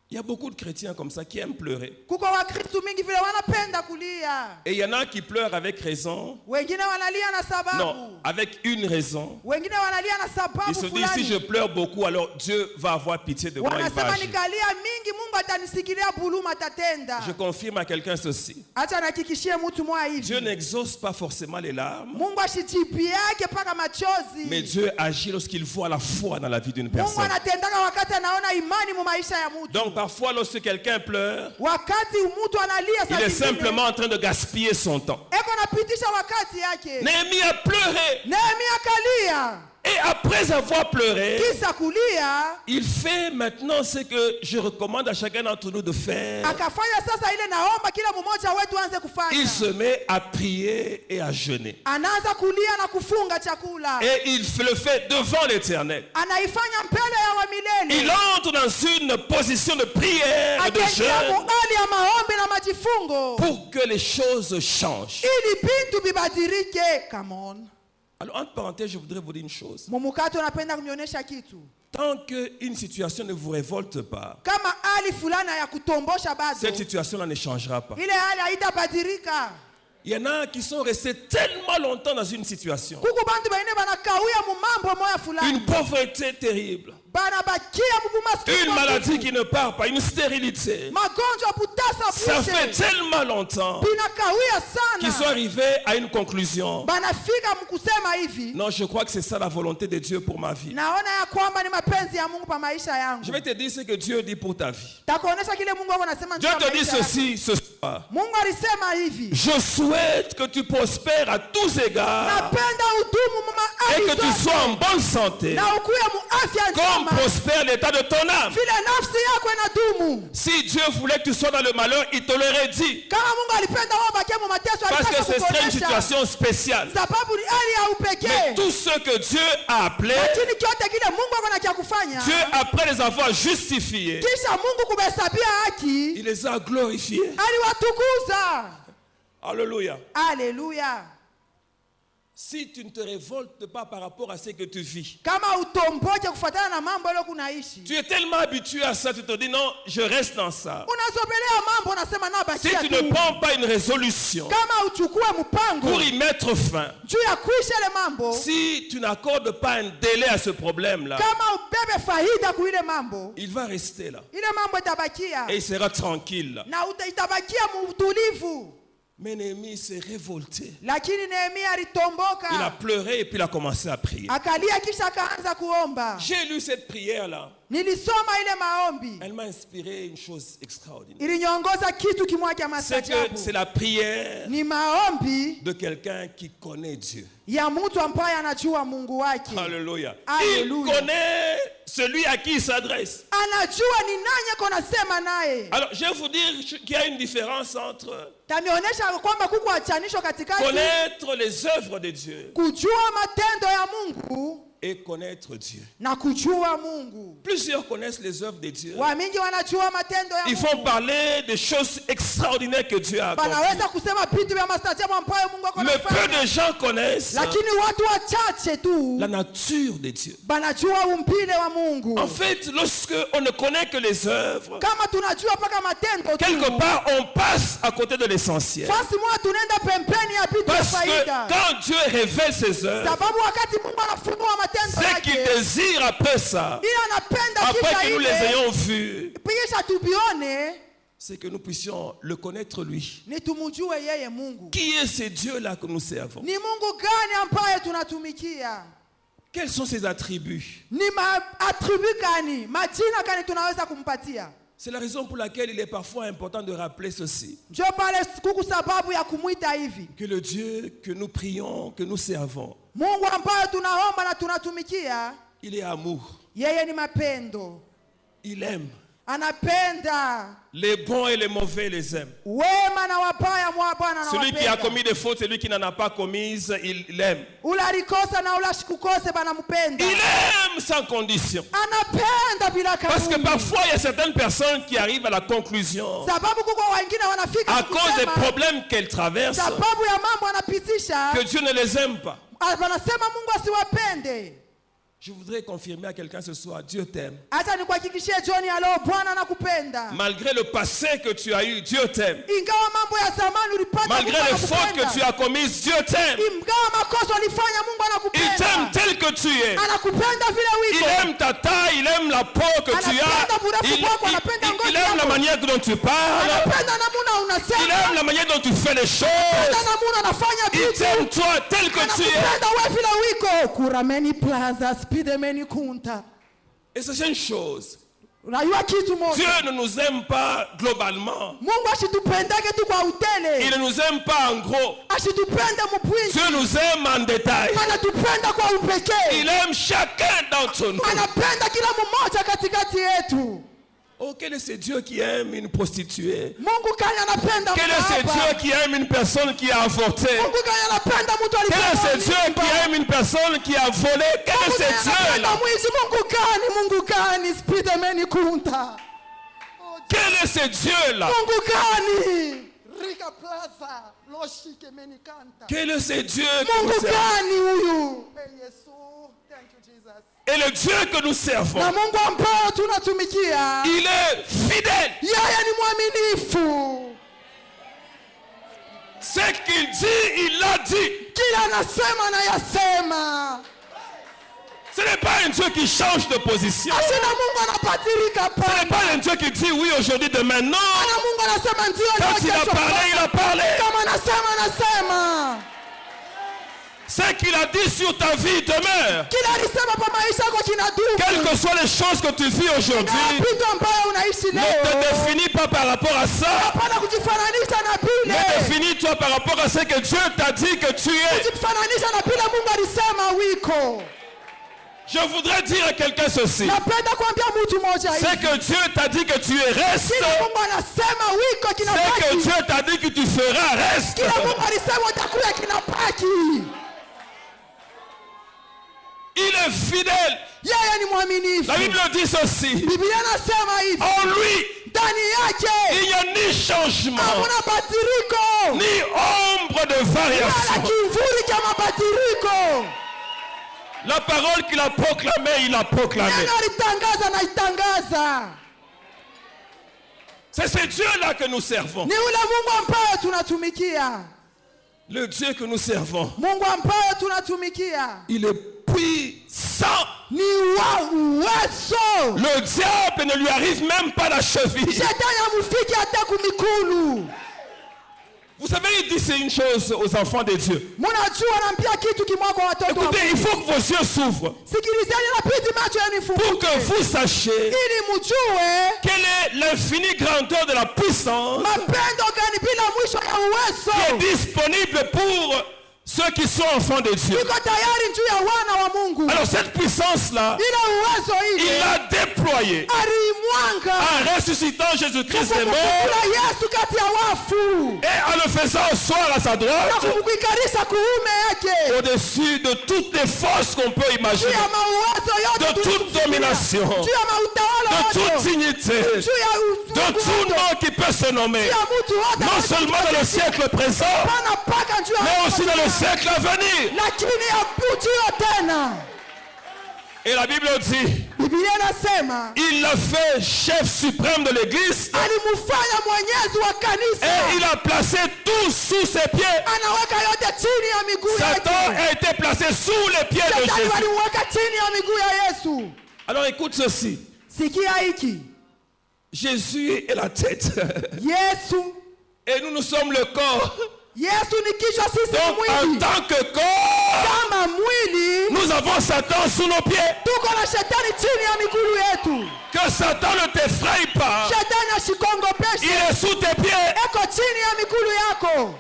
Il y a beaucoup de chrétiens comme ça qui aiment pleurer. Kuko wakristu mingi vile wanapenda kulia. Et il y en a qui pleurent avec raison. Wengine wanalia na sababu. Non, avec une raison. Wengine wanalia na Ils se sababu disent, si je fulani. pleure beaucoup, alors Dieu va avoir pitié de moi. Il va Wanasema agir. nikalia mingi Mungu atanisikilia buluma atatenda. Je confirme à quelqu'un ceci. Acha nahakikishie mtu mwa Dieu hivi. n'exauce pas forcément les larmes, Mungu ashijibu yake paka machozi. mais Dieu agit lorsqu'il voit la foi dans la vie d'une Mungu personne. anatendaka wakati anaona imani mu maisha ya mtu. Donc parfois, lorsque quelqu'un pleure, Wakati mtu analia il est saa zingine, simplement en train de gaspiller son temps. eko napitisha wakati yake. Néhémie a pleuré. Nehemia kalia. Et après avoir pleuré, Kisa kulia. il fait maintenant ce que je recommande à chacun d'entre nous de faire. Akafanya sasa ile naomba kila mmoja wetu anze kufanya. Il se met à prier et à jeûner. Anaanza kulia na kufunga chakula. Et il le fait devant l'Éternel. Anaifanya mbele ya wa milele. Il entre dans une position de prière et de Akaingia jeûne muhali ya maombi na majifungo. pour que les choses changent. Ili bintu bibadirike. Come on. Alors, entre parenthèses, je voudrais vous dire une chose. Mumukato napenda kunionyesha kitu. Tant qu'une situation ne vous révolte pas, Kama hali fulana ya kutombosha bado. cette situation-là ne changera pas. Ile hali haitabadirika. Il y en a qui sont restés tellement longtemps dans une situation. Kuku bantu baine banakawia mu mambo moya fulani. Une pauvreté terrible. Banabakia mu maskini. Une maladie qui ne part pas. Une stérilité. Magonjwa putasa Ça fait pushe. tellement longtemps Binakawia qu'ils sont sana. arrivés à une conclusion. Banafika mkusema hivi. Non, je crois que c'est ça la volonté de Dieu pour ma vie. Naona ya kwamba ni mapenzi ya Mungu pa maisha yangu. Je vais te dire ce que Dieu dit pour ta vie. Takuonesha kile Mungu wako anasema Dieu njoo te dit maisha yako. ceci ce soir. Mungu alisema hivi. Je souhaite que tu prospères à tous égards Napenda udumu mu et que mahali tu zote. sois en bonne santé, Na ukuye mu afya comme njema. prospère l'état de ton âme. Vile nafsi yako inadumu. Si Dieu voulait que tu sois dans le malheur, il te l'aurait dit. Kama Mungu alipenda wao bakie mu mateso Parce que alitaka ce serait une kukuonesha. situation spéciale. Sababu ni hali ya Mais upekee. tout ce que Dieu a appelé, Lakini kyote kile Mungu ako na kia kufanya. Dieu, après les avoir justifiés, Kisha Mungu kubehesabia haki. il les a glorifiés. Aliwatukuza. Alléluia. Haleluya. Si tu ne te révoltes pas par rapport à ce que tu vis, Kama utomboke kufuatana na mambo leo kunaishi. tu es tellement habitué à ça, tu te dis non, je reste dans ça. Unazobelea mambo unasema na Si bakia tu tu. ne prends pas une résolution Kama uchukue mpango pour y mettre fin, juu ya kuisha ile mambo. si tu n'accordes pas un délai à ce problème-là, Kama ubebe faida kuile mambo. il va rester là. Ile mambo itabakia. Et il sera tranquille là. Na itabakia mu utulivu. Mais Néhémie s'est révolté. Lakini Nehemia Il a alitomboka. pleuré et puis il a commencé à prier. Akalia kisha akaanza kuomba. J'ai lu cette prière-là. Nilisoma ile maombi. Elle m'a inspiré une chose extraordinaire. Ilinyongoza kitu kimoja cha C'est que maajabu. c'est la prière Ni maombi de quelqu'un qui connaît Dieu. ya mtu ambaye anajua Mungu wake. Alléluia. Il Alléluia. connaît celui à qui il s'adresse. Anajua ni nani ako nasema naye. Alors, je vais vous dire qu'il y a une différence entre Tamionyesha kwamba kuko achanisho katikati connaître les œuvres de Dieu kujua matendo ya Mungu et connaître Dieu. na kujua Mungu. Plusieurs connaissent les œuvres de Dieu. Wamingi wanajua matendo ya Ils vont Mungu. parler des choses extraordinaires que Dieu a accomplies. Banaweza kusema vitu vya maajabu ambayo Mungu Mais peu anafanya. de gens connaissent Lakini watu wachache tu la nature de Dieu. banajua umpile wa Mungu. En fait, lorsque on ne connaît que les œuvres, Kama tunajua paka matendo tu, quelque part on passe à côté de l'essentiel. fasi moja tunaenda pembeni ya vitu vya Parce que faida. quand Dieu révèle ses œuvres, Sababu wakati Mungu anafunua matendo c'est qu'il yake, désire après ça, ili anapenda après kisha que nous les ile ayons vus, pisha tubione c'est que nous puissions le connaître lui. ni tumujue yeye Mungu. Qui est ce Dieu-là que nous servons? Ni Mungu gani ambaye tunatumikia? Quels sont ses attributs? Ni attribut gani, majina gani tunaweza kumpatia? C'est la raison pour laquelle il est parfois important de rappeler ceci. Ndio pale kuku sababu ya kumwita hivi. Que le Dieu que nous prions, que nous servons, Mungu ambaye tunaomba na tunatumikia, il est amour. yeye ni mapendo. Il aime. Anapenda Les bons et les mauvais les aiment. wema na wabaya, mwa Bwana Celui qui a anawapenda. commis des fautes, celui qui n'en a pas commises, il aime. Ule alikosa na ule ashikukose banampenda. Il aime sans condition. Anapenda bila Parce que kaburi. parfois, il y a certaines personnes qui arrivent à la conclusion, Sababu kuko wengine wanafika à cause des kusema, problèmes qu'elles traversent, sababu ya mambo anapitisha, que Dieu ne les aime pas. wanasema Mungu asiwapende. Je voudrais confirmer à quelqu'un ce soir, Dieu t'aime. Acha nikuhakikishie jioni ya leo, Bwana anakupenda. Malgré le passé que tu as eu, Dieu t'aime. Ingawa mambo ya zamani ulipata, Malgré Mungu les fautes que tu anakupenda. as commises, Dieu t'aime. Ingawa makosa ulifanya, Mungu Il t'aime anakupenda. tel que tu es. Anakupenda vile Il wiko. aime ta taille, il aime la peau que tu as. Il aime la manière dont tu parles. Anapenda namuna Il unasema. aime la manière dont tu fais les choses. Anapenda namuna unafanya Il vitu. t'aime toi tel que tu es. Anakupenda wewe vile wiko. Kurameni plaza, spidemeni kunta. Et c'est une chose. Unajua kitu moja. Dieu ne nous aime pas globalement. Mungu ashitupendake tu kwa Il utele. ne nous aime pas en gros. Ashitupende mpwingi. Dieu nous aime en détail. Anatupenda kwa upekee. Il aime chacun d'entre nous. Anapenda kila mmoja katikati yetu. Oh, quel est ce Dieu qui aime une prostituée? Mungu kanya anapenda Quel est ce mkahaba. Dieu qui aime une personne qui a avorté? Mungu kanya anapenda mtu Quel est alifanya ce Dieu mimba. qui aime une personne qui a volé? Quel est Mungu ce kanya Dieu-là? anapenda mwizi. Mungu gani spidemeni kunta. Quel est ce Dieu-là? Mungu gani Rika Plaza loshike meni kanta. Quel est ce Dieu que nous Mungu servons? gani huyu? Hey Yesu, thank you Jesus. Et le Dieu que nous servons, Na Mungu ambaye tunatumikia, il est fidèle. yeye ni mwaminifu. Ce qu'il dit, il l'a dit. Kila anasema na yasema. Ce n'est pas un Dieu qui change de position. Asina Mungu anapatirika Ce n'est pana. pas un Dieu qui dit oui aujourd'hui, demain. Non. Ana Mungu anasema ndio leo Quand il a kesho. parlé, il a parlé. Kama anasema. Ce qu'il a dit sur ta vie demeure. Kila alisema pa maisha yako kinadumu. Quelles que soient les choses que tu vis Na aujourd'hui, vitu ambayo unaishi ne te leo. définis pas par rapport à ça. Hapana kujifananisha na Mais vile. définis-toi par rapport à ce que Dieu t'a dit que tu es. Kujifananisha na vile Mungu alisema wiko. Je voudrais dire à quelqu'un ceci. Napenda kuambia mtu mmoja C'est hivi. que Dieu t'a dit que tu es, reste. Kila Mungu anasema wiko C'est que kinabaki. Dieu t'a dit que tu feras, reste. Kila Mungu alisema utakuwa kinabaki. Il est fidèle. Yeye ni mwaminifu. La Bible dit ceci. Biblia inasema hivi. En lui, Ndani yake il n'y a ni changement, hakuna badiliko. ni ombre de Wala variation. kivuli cha mabadiliko. La parole qu'il a proclamée, il a proclamée. Neno alitangaza na itangaza. C'est ce Dieu-là que nous servons. Ni ule Mungu ambaye tunatumikia. Le Dieu que nous servons, Mungu ambaye tunatumikia. il est puissant. Ni wa uwezo. Le diable ne lui arrive même pas la cheville. Shetani amufiki hata kumikulu. Vous savez, il dit c'est une chose aux enfants de Dieu. Munajua naambia kitu kimoja kwa watoto wa Écoutez, il Mungu. faut que vos yeux s'ouvrent Sikilizeni na piti macho yenu pour ifunguke. que vous sachiez Ili mjue quelle est l'infinie grandeur de la puissance mapendo gani bila mwisho ya qui est uwezo. disponible pour Ceux qui sont enfants de Dieu. iko tayari juu ya wana wa Mungu. Alors cette puissance-là, Ile uwezo il ile l'a déployée alimwanga en ressuscitant Jésus-Christ des morts kumfufua Yesu kati ya wafu et en le faisant asseoir à sa na droite kumwikarisha kuume yake au-dessus de toutes les forces qu'on peut juu imaginer, ya mauwezo de yote toute tuliyofikiria, domination, juu ya mautawala de toute yote, dignité, juu ya de tout nom qui peut se nommer, juu ya mtu wote non seulement dans le siècle présent, hapana mpaka juu ya mais aussi dans le siècle à venir. lakini ya ujio tena. Et la Bible dit, Biblia inasema il l'a fait chef suprême de l'église alimfanya mwenyezi wa et kanisa, il a placé tout sous ses pieds. anaweka yote chini ya miguu Satan yake. a été placé sous les pieds de Shetani Jésus. walimweka chini ya miguu ya Yesu. Alors écoute ceci. Sikia hiki, Jésus est la tête Yesu et nous sommes le corps. Yesu ni kichwa, sisi ni Donc en mwili. tant que corps, Kama mwili nous avons Satan sous nos pieds. tuko na shetani chini ya miguu yetu. Que Satan ne t'effraie pas. Shetani Il ashikongopeshe, est sous tes pieds. eko chini ya miguu yako.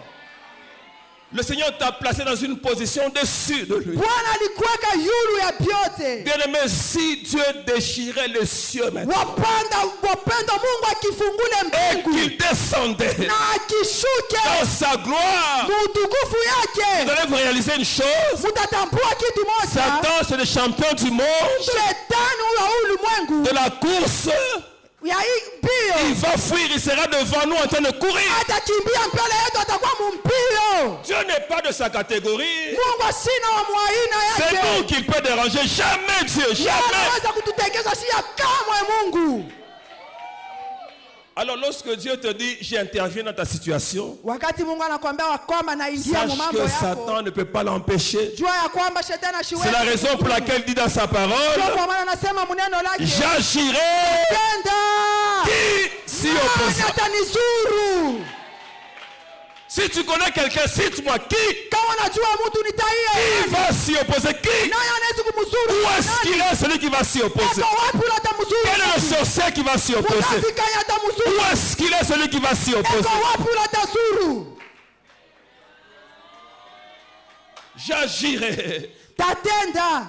Le Seigneur t'a placé dans une position dessus de lui. Bwana alikuweka yulu ya vyote. Bien-aimé, si Dieu déchirait les cieux maintenant Wapenda Mungu akifungule et mbingu qu'il descendait na akishuke dans sa gloire, mutukufu vous yake, allez vous réaliser une chose. mutatambua kitu moja: Satan, c'est le champion du monde shetani wa ulimwengu de la course. ya hii Il mbio va fuir, il sera devant nous en train de courir. atakimbia mbele yetu, atakuwa mumpio. Dieu n'est pas de sa catégorie. Mungu asina wa mwaina C'est nous yake, qu'il peut déranger. Jamais Dieu, Yeye jamais. anaweza kututekeza siya kamwe Mungu. Alors lorsque Dieu te dit, j'interviens dans ta situation, Wakati Mungu anakuambia kwamba naingia mu sache mambo que yako, Satan ne peut pas l'empêcher. jua ya kwamba shetani ashiwezi. C'est la raison pour laquelle il dit dans sa Ndio parole, kwa maana anasema mneno lake, j'agirai tenda qui s'y nani oppose. atanizuru. Si tu connais quelqu'un, cite-moi qui Kama unajua mtu nitaia, va s'y opposer. Qui? nani anaweza kumzuru? Où est-ce qu'il est celui qui va s'y opposer? Eko wapi ule atamzuru? Quel est le sorcier qui va s'y opposer? Mtafika yeye atamzuru. Où est-ce qu'il est celui qui va s'y opposer? Eko wapi ule atazuru? J'agirai. Tatenda.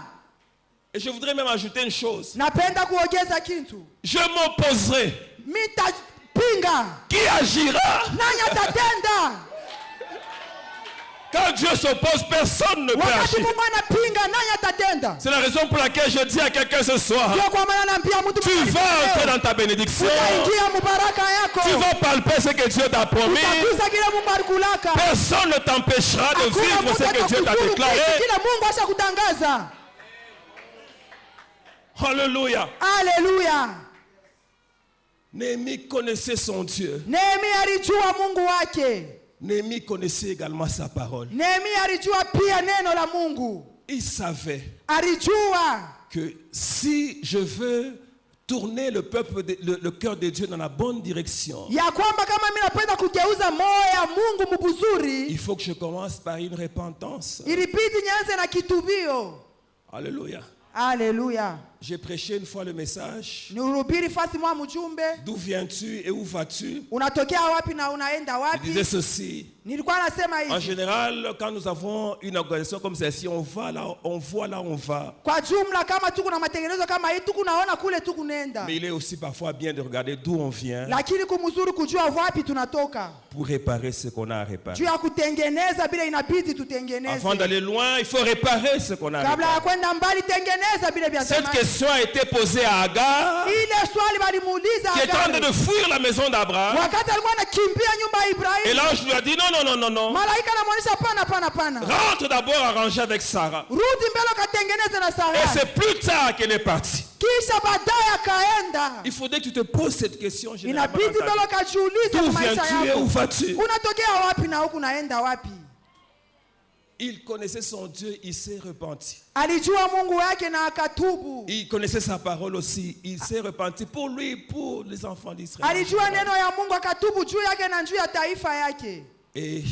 Et je voudrais même ajouter une chose. Napenda kuongeza kitu. Je m'opposerai. Mitapinga. Qui agira? Nani atatenda? Quand Dieu s'oppose, personne ne peut Wakati agir. Mungu anapinga, nani atatenda? C'est la raison pour laquelle je dis à quelqu'un ce soir, Ndio kwa maana naambia mtu tu vas entrer dans ta bénédiction. utaingia mubaraka yako. Tu vas palper ce que Dieu t'a promis. Utagusa kile Mungu alikulaka. Personne ne t'empêchera de Hakuna vivre mtu ce que Dieu t'a atakuzuru déclaré. kile Mungu ashakutangaza. Alléluia. Haleluya. Néhémie connaissait son Dieu. Nehemia alijua Mungu wake. Néhémie connaissait également sa parole. Nehemia alijua pia neno la Mungu. Il savait Alijua que si je veux tourner le peuple, le cœur de Dieu dans la bonne direction, ya kwamba kama mimi napenda kugeuza moyo ya Mungu mubuzuri, il faut que je commence par une repentance. ilibidi nianze na kitubio. Alléluia. Haleluya. J'ai prêché une fois le message. Nihubiri fasi mwa mjumbe, D'où viens-tu et où vas-tu? unatokea wapi na unaenda Il wapi? disait ceci. Nilikuwa nasema En hivi, général, quand nous avons une organisation comme celle-ci, on voit là où on va. kwa jumla kama tuko na matengenezo kama hii tuko naona kule tuko nenda, Mais il est aussi parfois bien de regarder d'où on vient lakini kumzuri kujua wapi tunatoka, pour réparer ce qu'on a à réparer. juu ya kutengeneza bila inabidi tutengeneze. Avant d'aller loin, il faut réparer ce qu'on a à Kabla ya réparer. kwenda mbali, tengeneza vile vya Cette zamani. question a été posée à Agar, Ile swali walimuuliza qui est en train Agari de fuir la maison d'Abraham. wakati alikuwa anakimbia nyumba ya Et Ibrahimu. l'ange lui a dit non, non, non, non, non. Malaika anamwonyesha pana. Rentre d'abord arranger avec Sarah. Rudi mbele ukatengeneze na Et Sara. c'est plus tard qu'elle est partie. Kisha baadaye akaenda. Il faudrait que tu te poses cette question généralement dans Inabidi ta mbele vie. ukajiulize D'où kwa maisha viens-tu et où yako. vas-tu? Unatokea wapi na huku naenda wapi? Il connaissait son Dieu, il s'est repenti. Alijua Mungu wake na akatubu. Il connaissait sa parole aussi, il s'est repenti pour lui, pour les enfants d'Israël. Alijua neno ya Mungu akatubu juu yake na juu ya taifa yake. Et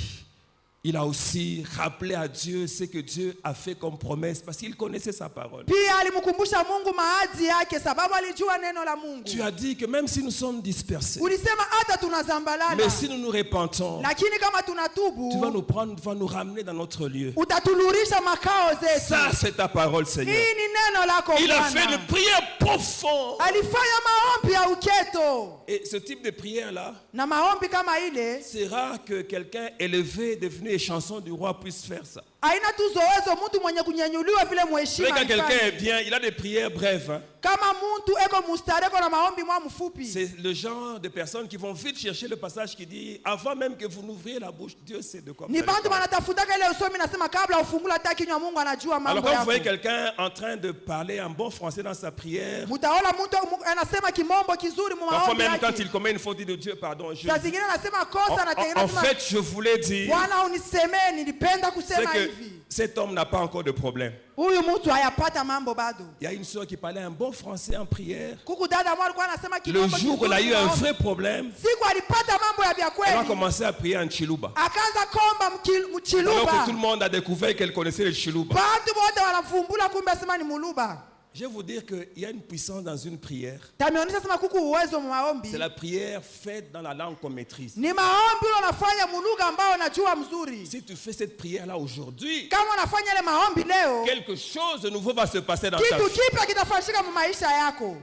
il a aussi rappelé à Dieu ce que Dieu a fait comme promesse parce qu'il connaissait sa parole. Pia alimkumbusha Mungu maadi yake sababu alijua neno la Mungu. Tu as dit que même si nous sommes dispersés, Ulisema hata tunazambalala, mais si nous nous repentons, lakini kama tunatubu, tu vas nous prendre, tu vas nous ramener dans notre lieu. utatulurisha makao zetu. Ça, c'est ta parole, Seigneur. Hii ni neno lako Il a Bwana. fait une prière profonde. Alifanya maombi ya uketo. Et ce type de prière-là, Na maombi kama ile, c'est rare que quelqu'un élevé, devenu chanson du roi, puisse faire ça. haina tu zoezo mtu mwenye kunyenyuliwa vile mheshima. Quand quelqu'un est alifanya. bien, il a des prières brèves. Hein. Kama mtu eko mustareko na maombi mwa mfupi. C'est le genre de personnes qui vont vite chercher le passage qui dit avant même que vous n'ouvriez la bouche, Dieu sait de quoi vous Ni allez bantu parler. banatafutaka ile usomi nasema kabla ufungula hata kinywa Mungu anajua Alors mambo quand vous voyez yako. quelqu'un en train de parler en bon français dans sa prière, Mutaona mtu anasema kimombo kizuri mu parfois maombi même quand yake. il commet une faute, il dit de Dieu, pardon. Saa zingine anasema kosa na En fait, je voulais dire, Bwana unisemee, nilipenda c'est kusema que hivi. cet homme n'a pas encore de problème. Huyu mtu hayapata mambo bado. Il y a une soeur qui parlait un bon français en prière. Kuku dada mwa alikuwa anasema Le kimombo jour où elle a eu un maombi. vrai problème, Siku alipata mambo ya vya elle a kweli. commencé à prier en Chiluba. Akaanza komba Alors que tout le mchiluba. monde a découvert qu'elle connaissait le Chiluba. Bantu wote wanafumbula kumbe asema ni muluba. Je vais vous dire qu'il y a une puissance dans une prière. Tameonyesha sema kuku uwezo mu maombi. C'est la prière faite dans la langue qu'on maîtrise. Ni maombi ule unafanya muluga ambao unajua mzuri. Si tu fais cette prière-là aujourd'hui, Kama unafanya ile maombi leo, quelque chose de nouveau va se passer dans ta kitu vie. kipya kitafanyika mu maisha yako.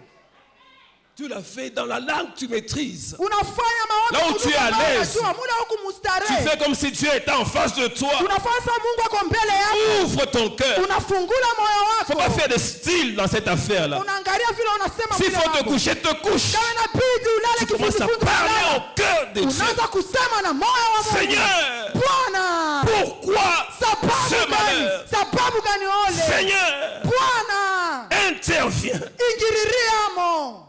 Tu l'as fait dans la langue que tu maîtrises. Unafanya maombi Là où tu es à ambao l'aise. unajua, muda huku Tu mustarehe. fais comme si Dieu était en face de toi. Unafanya sa Mungu ako mbele yako. Ouvre ton cœur. Unafungula moyo Il ne faut pas wako. faire de style dans cette affaire-là. Unaangalia vile unasema S'il vile faut te wako. coucher, te couche. Kama inabidi ulale Tu commences à kifudifudi parler ulale. au cœur de Dieu. Unaanza kusema na moyo wa Mungu. Seigneur, Bwana, pourquoi sababu ce gani? malheur? Sababu gani ole? Seigneur, Bwana, interviens. ingililiamo.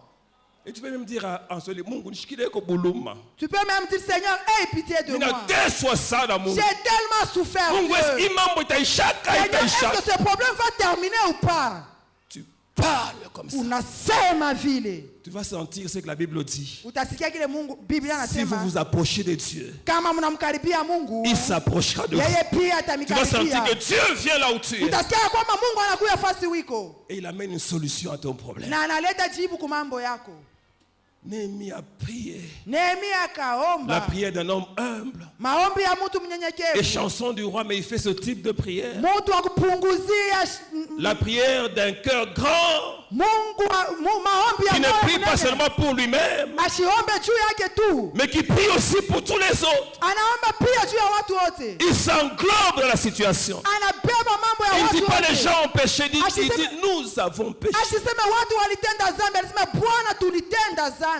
Et tu peux même dire à ce Mungu nishikilie ko buluma. Tu peux même dire Seigneur, aie pitié de moi. Ninateswa sana Mungu. J'ai tellement souffert. Mungu, Dieu. est-ce que mambo itaishaka Seigneur, est-ce itaishaka? que ce problème va terminer ou pas? Tu parles comme ça. Unasema vile. Tu vas sentir ce que la Bible dit. Utasikia kile Mungu Biblia Si vous anasema vous approchez de Dieu, kama mnamkaribia Mungu, il s'approchera de vous. yeye pia Tu vas sentir que atamikaribia. Dieu vient là où tu es. Utasikia kwamba Mungu anakuja fasi wiko Et il amène une solution à ton problème. na analeta jibu kwa mambo yako. Néhémie a prié. Nehemia La akaomba prière d'un homme humble. maombi ya mtu Et mnyenyekevu, chanson du roi, mais il fait ce type de prière. mtu wa kupunguzia La prière d'un cœur grand maombi ya qui ne moyo prie pas mnene. seulement pour lui-même, Asiombe juu yake tu, mais qui prie aussi pour tous les autres. anaomba pia juu ya watu wote, Il s'englobe dans la situation. anabeba mambo ya Il ne dit watu pas les wote. gens ont péché, il Asiseme- dit nous avons péché. Asiseme watu walitenda dhambi, alisema Bwana tulitenda dhambi.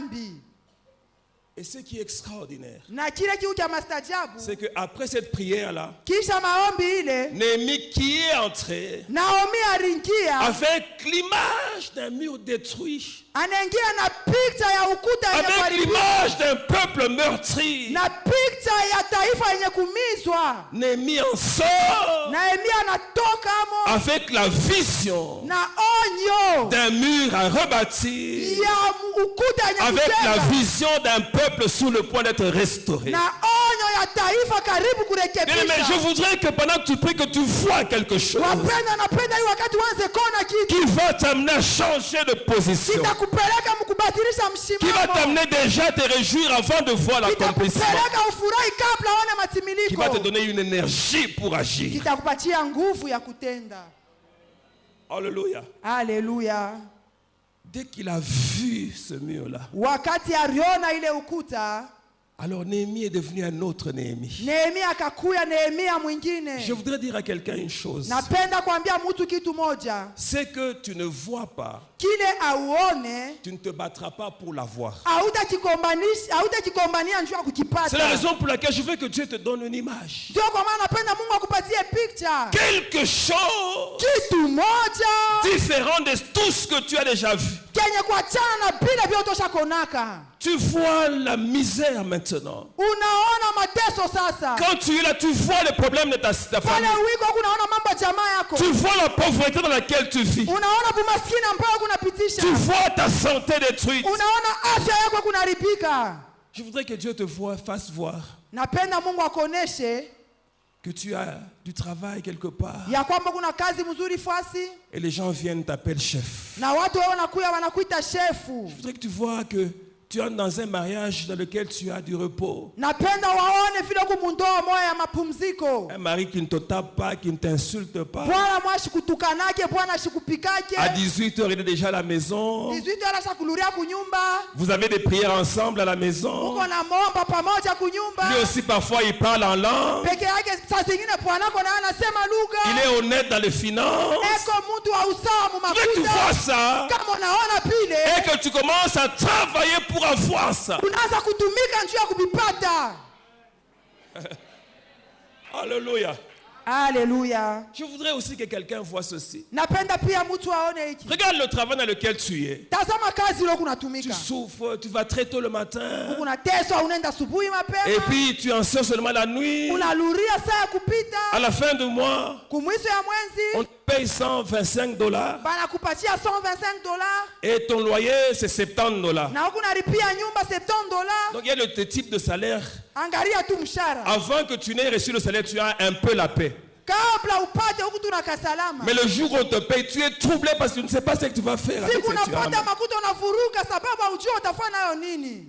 Et ce qui est extraordinaire, Na kile kiu cha mastajabu, c'est qu'après cette prière-là, kisha maombi ile, Néhémie qui est entré Naomi aringia, avec l'image d'un mur détruit, anaingia na picha ya ukuta yenye avec kuharibiwa, l'image d'un peuple meurtri. na picha ya taifa yenye kumizwa. Néhémie en sort Nehemia anatoka amo avec la vision na onyo d'un mur à rebâtir, ya ukuta yenye avec la kujenga, vision d'un peuple sur le point d'être restauré. na onyo ya taifa karibu Bien, mais je kurekebisha. voudrais que pendant que tu pries, que tu vois quelque chose Wapenda, napenda hii wakati uanze kuona kitu qui va t'amener à changer de position, kitakupeleka mkubadilisha qui va msimamo, t'amener déjà à te réjouir avant de voir l'accomplissement, kitakupeleka ufurahi kabla aone qui va te matimiliko, donner une énergie pour agir. kitakupatia nguvu ya kutenda. Alléluia. Haleluya! Dès qu'il a vu ce mur-là, Wakati aliona ile ukuta, alors Néhémie est devenu un autre Néhémie. Nehemia akakuya Nehemia mwingine. Je voudrais dire à quelqu'un une chose. Napenda kuambia mtu kitu moja, C'est que tu ne vois pas, kile auone tu ne te battras pas pour l'avoir. hautakigombania njuu ya C'est la kukipata. raison pour laquelle je veux que Dieu te donne une image. Ndio kwa maana napenda Mungu akupatie picture, Quelque chose kitu moja différent de tout ce que tu as déjà vu. kenye kuachana na vile vyote ushakonaka. Tu vois la misère maintenant. Unaona mateso sasa, Quand tu es là, tu vois les problèmes de ta pale famille. wiko kunaona mambo ya jamaa yako, Tu vois la pauvreté dans laquelle tu vis. unaona bumaskini ambao kunapitisha, Tu vois ta santé détruite. unaona afya yako kunaribika. Je voudrais que Dieu te fasse voir Napenda Mungu akuoneshe que tu as du travail quelque part ya kwamba kuna kazi mzuri fasi et les gens viennent t'appeler chef. na watu wao wanakuya wanakuita shefu. Je voudrais que tu vois que tu entres dans un mariage dans lequel tu as du repos. Napenda waone vile kumundoa moya ya mapumziko. Un mari qui ne te tape pas, qui ne t'insulte pas. Bwana mwashi kutukanake, bwana shikupikake. À 18h, il est déjà à la maison. 18h shakuluria kunyumba. Vous avez des prières ensemble à la maison. Uko na momba pamoja kunyumba. Lui aussi, parfois, il parle en langue. Peke yake saa zingine bwanako na anasema lugha. Il est honnête dans les finances. Eko mtu wa usawa mu Mais tu vois makuta. ça Kama unaona pile. et que tu commences à travailler pour avoir ça. Unaanza kutumika njia ya kubipata. Alléluia. Alléluia. Je voudrais aussi que quelqu'un voit ceci. Napenda pia mtu aone hiki. Regarde le travail dans lequel tu es. Tazama kazi ile Tu kunatumika. souffres, tu vas très tôt le matin. Unateswa unaenda asubuhi Et mapema. puis tu en sors seulement la nuit. Unaluria saa ya kupita. À la fin du mois, Kumwisho ya on mwezi te paye $125. banakupatia $125 Et ton loyer, c'est $70. na huku unalipia nyumba $70. Donc il y a le type de salaire. Angalia tu mshahara. Avant que tu n'aies reçu le salaire, tu as un peu la paix. Kabla upate huku tunakasalama. Mais le jour où on te paye, tu es troublé parce que tu ne sais pas ce que tu vas faire avec Siku cette unapata arme. makuta unavuruka sababu hujui utafanya nayo nini.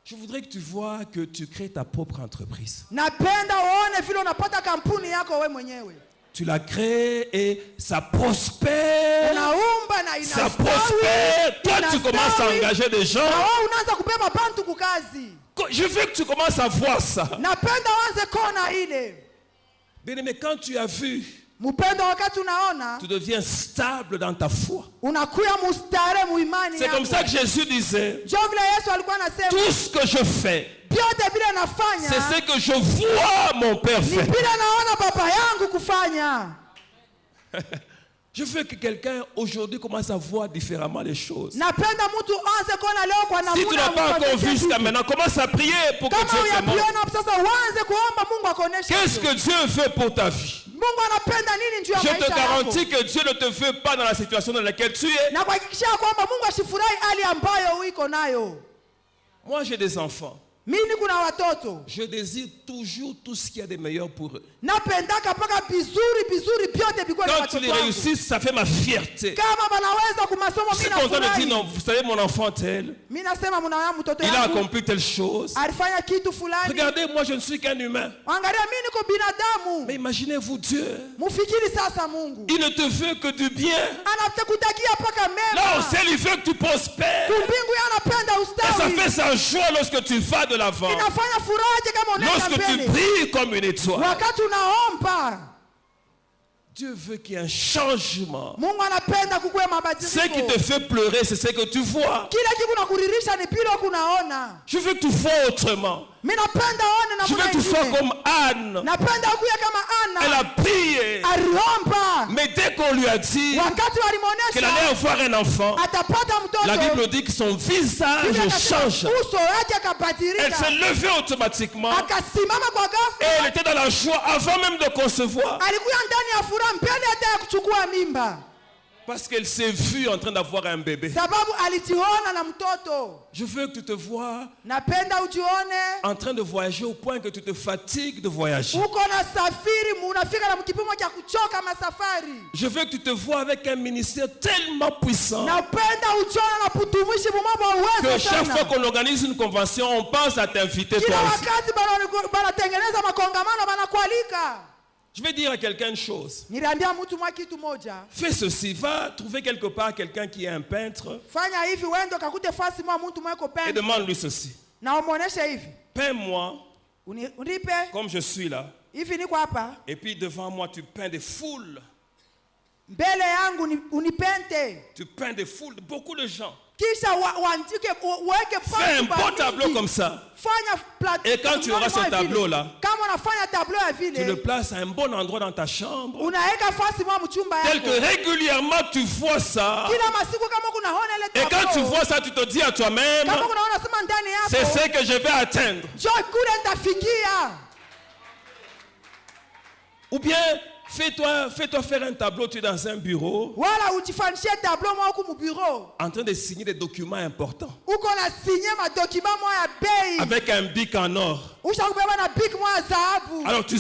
Je voudrais que tu vois que tu crées ta propre entreprise. Napenda uone vile unapata kampuni yako we mwenyewe. Tu la crées et ça prospère. Unaumba na Ça inastawi. prospère. Toi, tu commences à engager des Na gens. wewe unaanza kubeba bantu kukazi. Je veux que tu commences à voir ça. Napenda uanze kona ile. Bien-aimé, quand tu as vu, Mpendo wakati unaona tu deviens stable dans ta foi. unakuya mustare muimani C'est comme ça que Jésus disait, Ndio vile Yesu alikuwa anasema tout ce que je fais, vyote vile nafanya c'est ce que je vois mon Père ni faire. vile naona baba yangu kufanya. Je veux que quelqu'un aujourd'hui commence à voir différemment les choses. Napenda mtu anze kuona leo kwa Si tu n'as pas encore vu jusqu'à maintenant, commence à prier pour que kama Dieu te montre. uyapiona sasa uanze kuomba Mungu akuoneshe. Qu'est-ce que Dieu fait pour ta vie? Mungu anapenda nini juu ya Je maisha te yako. garantis que Dieu ne te veut pas dans la situation dans laquelle tu es. Na kuhakikishia kwamba Mungu ashifurahi hali ambayo uko nayo. Moi, j'ai des enfants. Mimi kuna watoto. Je désire toujours tout ce qu'il y a de meilleur pour eux. Napendaka paka bizuri vyote biko na Quand watoto ils wangu. réussissent, ça fait ma fierté. Kama banaweza kumasomo Je suis mimi content de dire, nafurahi. non, vous savez, mon enfant tel, Mimi nasema mwana mtoto il a yangu accompli telle chose. alifanya kitu fulani. Regardez, moi, je ne suis qu'un humain. Angalia mimi niko Mais binadamu. imaginez-vous Dieu. Mufikiri sasa Mungu. Il ne te veut que du bien. Anakutakia paka Là, au mema. ciel, il veut que tu prospères. Kumbingu anapenda Et ça ustawi. fait sa joie lorsque tu vas de l'avant. Inafanya furaha kama unaenda Lorsque tu mbele. brilles comme une étoile. Wakati unaomba, Dieu veut qu'il y ait un changement. Mungu anapenda kukuwe Ce mabadiliko. qui te fait pleurer, c'est ce que tu vois. Kila kitu kunakuririsha ni pile kunaona. Je veux que tu vois autrement. Mimi napenda one na Je veux que tu sois comme Anne. Napenda kuya kama Elle Ana. a prié. Aliomba. Mais dès qu'on lui a dit Wakati qu'elle walimuonesha allait avoir un enfant, atapata la mtoto. Bible dit que son visage Biblia inasema change. uso wake Elle akabadilika. s'est levée automatiquement. Akasimama kwa Et ghafla. elle était dans la joie avant même de concevoir. Alikuwa ndani ya furaha mbele hata ya kuchukua mimba. Parce qu'elle s'est vue en train d'avoir un bébé. Sababu alijiona na mtoto. Je veux que tu te vois Napenda ujione en train de voyager au point que tu te fatigues de voyager. uko na safiri unafika na mkipimo cha kuchoka masafari. Je veux que tu te vois avec un ministère tellement puissant Napenda ujione na putumishi mumabo que uwezo chaque fois sana. qu'on organise une convention, on pense à t'inviter Kila toi aussi. wakati banatengeneza makongamano banakualika. Je vais dire à quelqu'un une chose. Niliambia mtu mwa kitu moja. Fais ceci, va trouver quelque part quelqu'un qui est un peintre Fanya hivi uende ukakute fasi mwa mtu mweko et penda. demande-lui ceci. Na umuoneshe hivi. Peins-moi Unipe comme je suis là. hivi niko hapa. Et puis devant moi, tu peins des foules. Mbele yangu unipente. Tu peins des foules, beaucoup de gens. Kisha uandike uweke Fais un beau tableau comme ça. Fanya Et quand tu auras ce tableau-là, kama unafanya tableau ya tu le vile places à un bon endroit dans ta chambre. unaweka fasi mwa mchumba Tel que yako. régulièrement tu vois ça. Kila masiku kama kunaona ile Et quand tu tableau. vois ça, tu te dis à toi-même, Kama kunaona sema ndani c'est yako. ce que je vais atteindre. Njoo kule nitafikia. Ou bien fais-toi faire un tableau, tu es dans un bureau, wala ujifanishie tableau mwa huku mubureau en train de signer des documents importants, uko na sinye madokima mwa ya bei avec un bic en or. ushakubeba na big mwa ya dhahabu Alors tu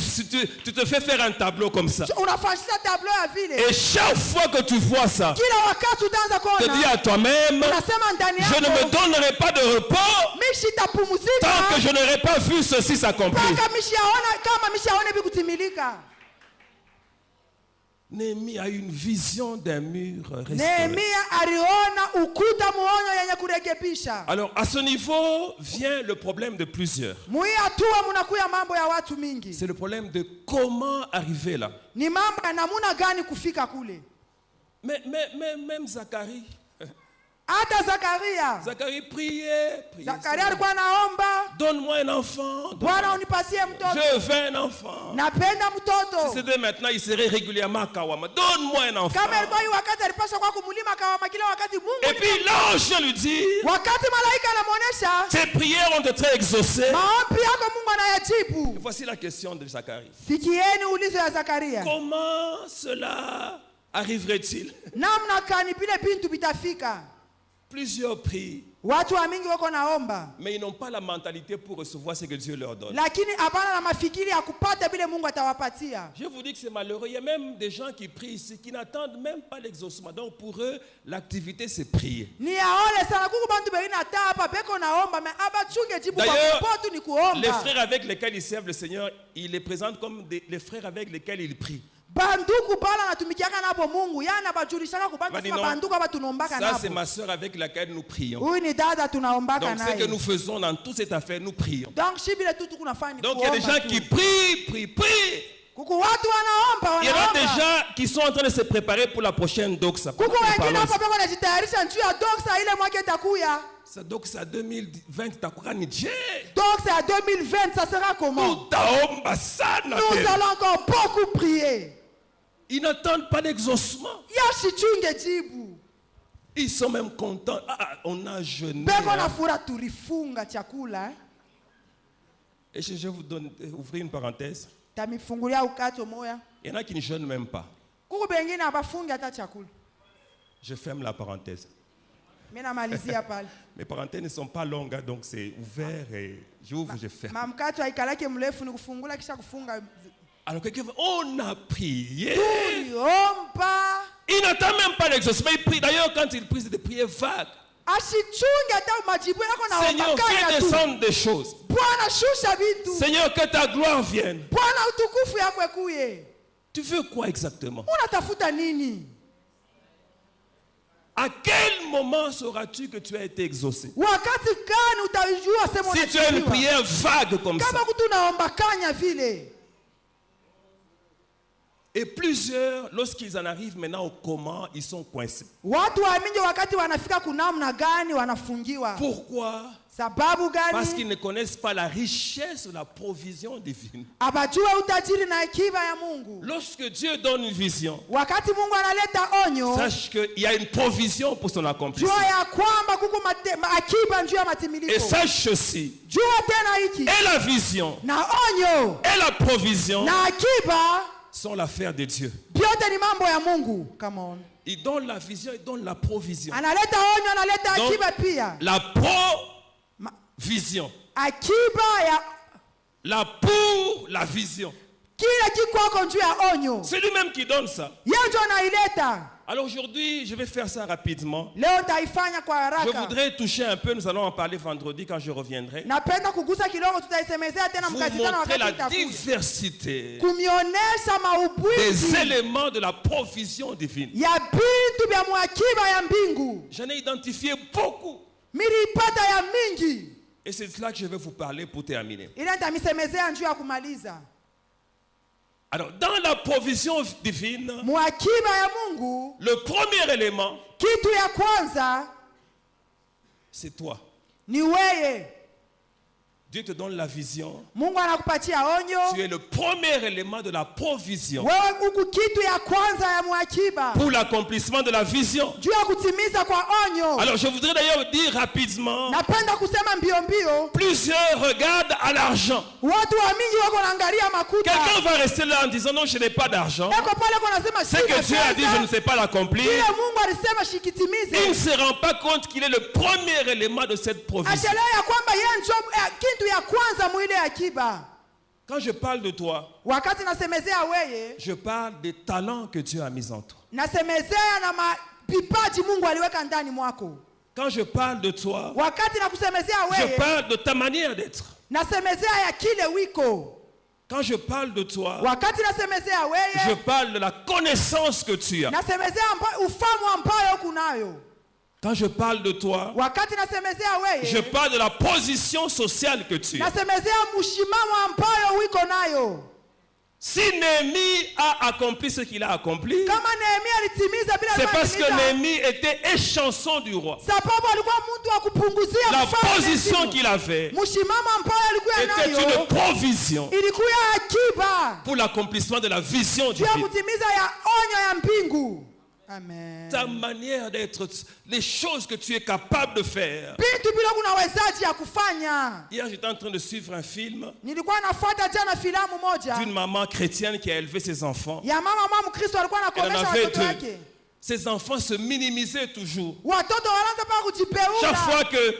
te fais faire un tableau comme ça. unafanisha tableau ya vile Et chaque fois que tu vois ça, kila wakati utaanza te dis kuona à toi-même, unasema ndani je ne yako me donnerai pas de repos mimi sitapumzika tant que je n'aurai pas vu ceci s'accomplir. mpaka mishaona kama mishaona bikutimilika. Néhémie a une vision d'un mur restauré. Nehemia aliona ukuta muonyo yenye kurekebisha. Alors à ce niveau vient le problème de plusieurs. Mui hatua munakuya mambo ya watu mingi. C'est le problème de comment arriver là. Ni mambo ya namuna gani kufika kule. Mais même Zacharie. Hata Zakaria priait. Zakaria alikuwa anaomba, Donne-moi un enfant. Bwana unipatie mtoto. Je veux un enfant. Napenda Si mtoto. c'était maintenant, il serait régulièrement à Kawama. Donne-moi un enfant. Kama ilikuwa hii wakati alipaswa kwa kumulima Kawama kila wakati Mungu. Et puis l'ange lui dit, Wakati malaika anamuonesha, tes prières ont été exaucées. maombi yako Mungu anayajibu. Voici la question de Zacharie. Sikieni ulizo ya Zakaria. Comment cela arriverait-il? Namna kani vile bintu bitafika. Plusieurs prient, Watu wa mingi wako naomba, mais ils n'ont pas la mentalité pour recevoir ce que Dieu leur donne. lakini hapana na mafikiri ya kupata vile Mungu atawapatia. Je vous dis que c'est malheureux. Il y a même des gens qui prient ici, qui n'attendent même pas l'exaucement. Donc pour eux, l'activité c'est prier. Ni yaole sana kuku bantu bengine hata hapa beko naomba me abachunge jibu kwa D'ailleurs, kupotu ni kuomba. les frères avec lesquels ils servent le Seigneur, ils les présentent comme les frères avec lesquels ils prient. Banduku bala natumikiaka nabo Mungu yana bajulishaka kubantu Badi sima non. banduku aba tunaombaka Ça c'est nabo. ma soeur avec laquelle nous prions. Huyu ni dada tunaombaka Donc ce que naye. nous faisons dans toute cette affaire, nous prions. Donc shibile tu tunafanya ni Donc il y a des kuomba gens tu. qui prient. Kuku watu wanaomba Il y en a des wanaomba. gens qui sont en train de se préparer pour la prochaine doxa. Kuku wengine hapa beko wanajitayarisha njoo ya doksa ile mwaka itakuya. Ça doxa 2020 takuwa ni je. Doksa ya 2020 ça sera comment? Tutaomba sana Nous tena. allons encore beaucoup prier. Ils n'attendent pas d'exaucement. Yashichunge jibu. Ils sont même contents. On a jeûné. Beko na Hein. fura tulifunga chakula. Et je vais vous ouvrir une parenthèse. Tamifungulia ukato moya. Il y en a qui ne jeûnent même pas. Kuku bengine abafungi hata chakula. Je ferme la parenthèse. Mimi namalizia pale. Mes parenthèses ne sont pas longues, hein, donc c'est ouvert et j'ouvre, je ferme. Mamkato haikalake mrefu ni kufungula kisha kufunga. Alors quelqu'un va, on a prié. Tuliomba. Il n'attend même pas l'exaucement. Il prie. D'ailleurs, quand il prie, c'est des prières vagues. Ashichunge hata majibu yako na Seigneur, wakaya fais tu. descendre des choses. Bwana shusha vitu. Seigneur, que ta gloire vienne. Bwana utukufu yako ekuye. Tu veux quoi exactement? Unatafuta nini? À quel moment sauras-tu que tu as été exaucé? Wakati gani utajua sema Si tu as une prière vague comme ça. kama kutu naomba kanya vile. Et plusieurs, lorsqu'ils en arrivent maintenant au comment, ils sont coincés. Watu waamini wakati wanafika kunamna gani wanafungiwa. Pourquoi? Sababu Parce gani? qu'ils ne connaissent pas la richesse de la provision divine. Abajua utajiri na akiba ya Mungu. Lorsque Dieu donne une vision, Wakati Mungu analeta onyo, sache qu'il y a une provision pour son accomplissement. jua ya kwamba kuko akiba njuu ya Et matimilifu. sache ceci, Jua tena hiki. et la vision, Na onyo et la provision na akiba sont l'affaire de Dieu. vyote ni mambo ya Mungu. Come on. Il donne la vision, il donne la provision. Analeta onyo, analeta Donc, akiba pia. la provision. Akiba ya La pour la vision. kile kikwako njuu ya onyo. C'est lui-même qui donne ça. Yeye ndio anaileta. Alors aujourd'hui, je vais faire ça rapidement. Leo taifanya kwa Je haraka. voudrais toucher un peu, nous allons en parler vendredi quand je reviendrai. Napenda kugusa kidogo, tutaisemezea tena Vous mkazitana montrer la wakati itakuja. diversité Kumionesha des maubwizi éléments de la provision divine. ya bintu vya mwakiba ya mbingu. J'en ai identifié beaucoup. Milipata ya mingi. Et c'est de cela que je vais vous parler pour terminer. Ile nitamisemezea njuu ya kumaliza. Alors, dans la provision divine, Mwakiba ya Mungu, le premier élément, kitu ya kwanza c'est toi. ni weye. Dieu te donne la vision. Mungu anakupatia onyo. Tu es le premier élément de la provision Wewe uko kitu ya kwanza ya mwakiba pour l'accomplissement de la vision. juu ya kutimiza kwa onyo. Alors je voudrais d'ailleurs dire rapidement, Napenda kusema mbio mbio, plusieurs regardent à l'argent. watu wa mingi wako naangalia makuta. Quelqu'un va rester là en disant non, je n'ai pas d'argent. Eko pale kwa nasema Ce que Dieu a dit, je ne sais pas l'accomplir. Kile Mungu alisema Il ne shikitimize. se rend pas compte qu'il est le premier élément de cette provision. Achelewa ya kwamba yeye ndio kitu ya kwanza mwile akiba. Quand je parle de toi, Wakati nasemezea weye, je parle des talents que Dieu a mis en toi. nasemezea na mapipaji Mungu aliweka ndani mwako. Quand je parle de toi, Wakati nakusemezea je weye, parle de ta manière d'être. nasemezea ya kile wiko. Quand je parle de toi, Wakati nasemezea je weye, parle de la connaissance que tu as. nasemezea ufahamu ambayo kunayo. Quand je parle de toi, Wakati nasemezea je weye, parle de la position sociale que tu as. nasemezea mshimamo ambayo wiko nayo. Si Néhémie a accompli ce qu'il a accompli, Kama Nehemia alitimiza bila c'est parce que kutimiza, Néhémie était échanson du roi. sababu alikuwa mtu wa kupunguzia La mfalme position heshima. qu'il avait Mshimamo ambayo alikuwa était nayo une provision ilikuwa akiba pour l'accomplissement de la vision juu ya divine. kutimiza ya onyo ya mbingu. Amen. Ta manière d'être, les choses que tu es capable de faire. Vitu bila kunawezaji ya kufanya. Hier, j'étais en train de suivre un film Nilikuwa nafuata jana filamu moja d'une maman chrétienne qui a élevé ses enfants. ya mama Mkristo alikuwa Elle en anakomesha avait watoto deux. wake. Ses enfants se minimisaient toujours. Watoto wanaanza pa Chaque kujipeula. fois que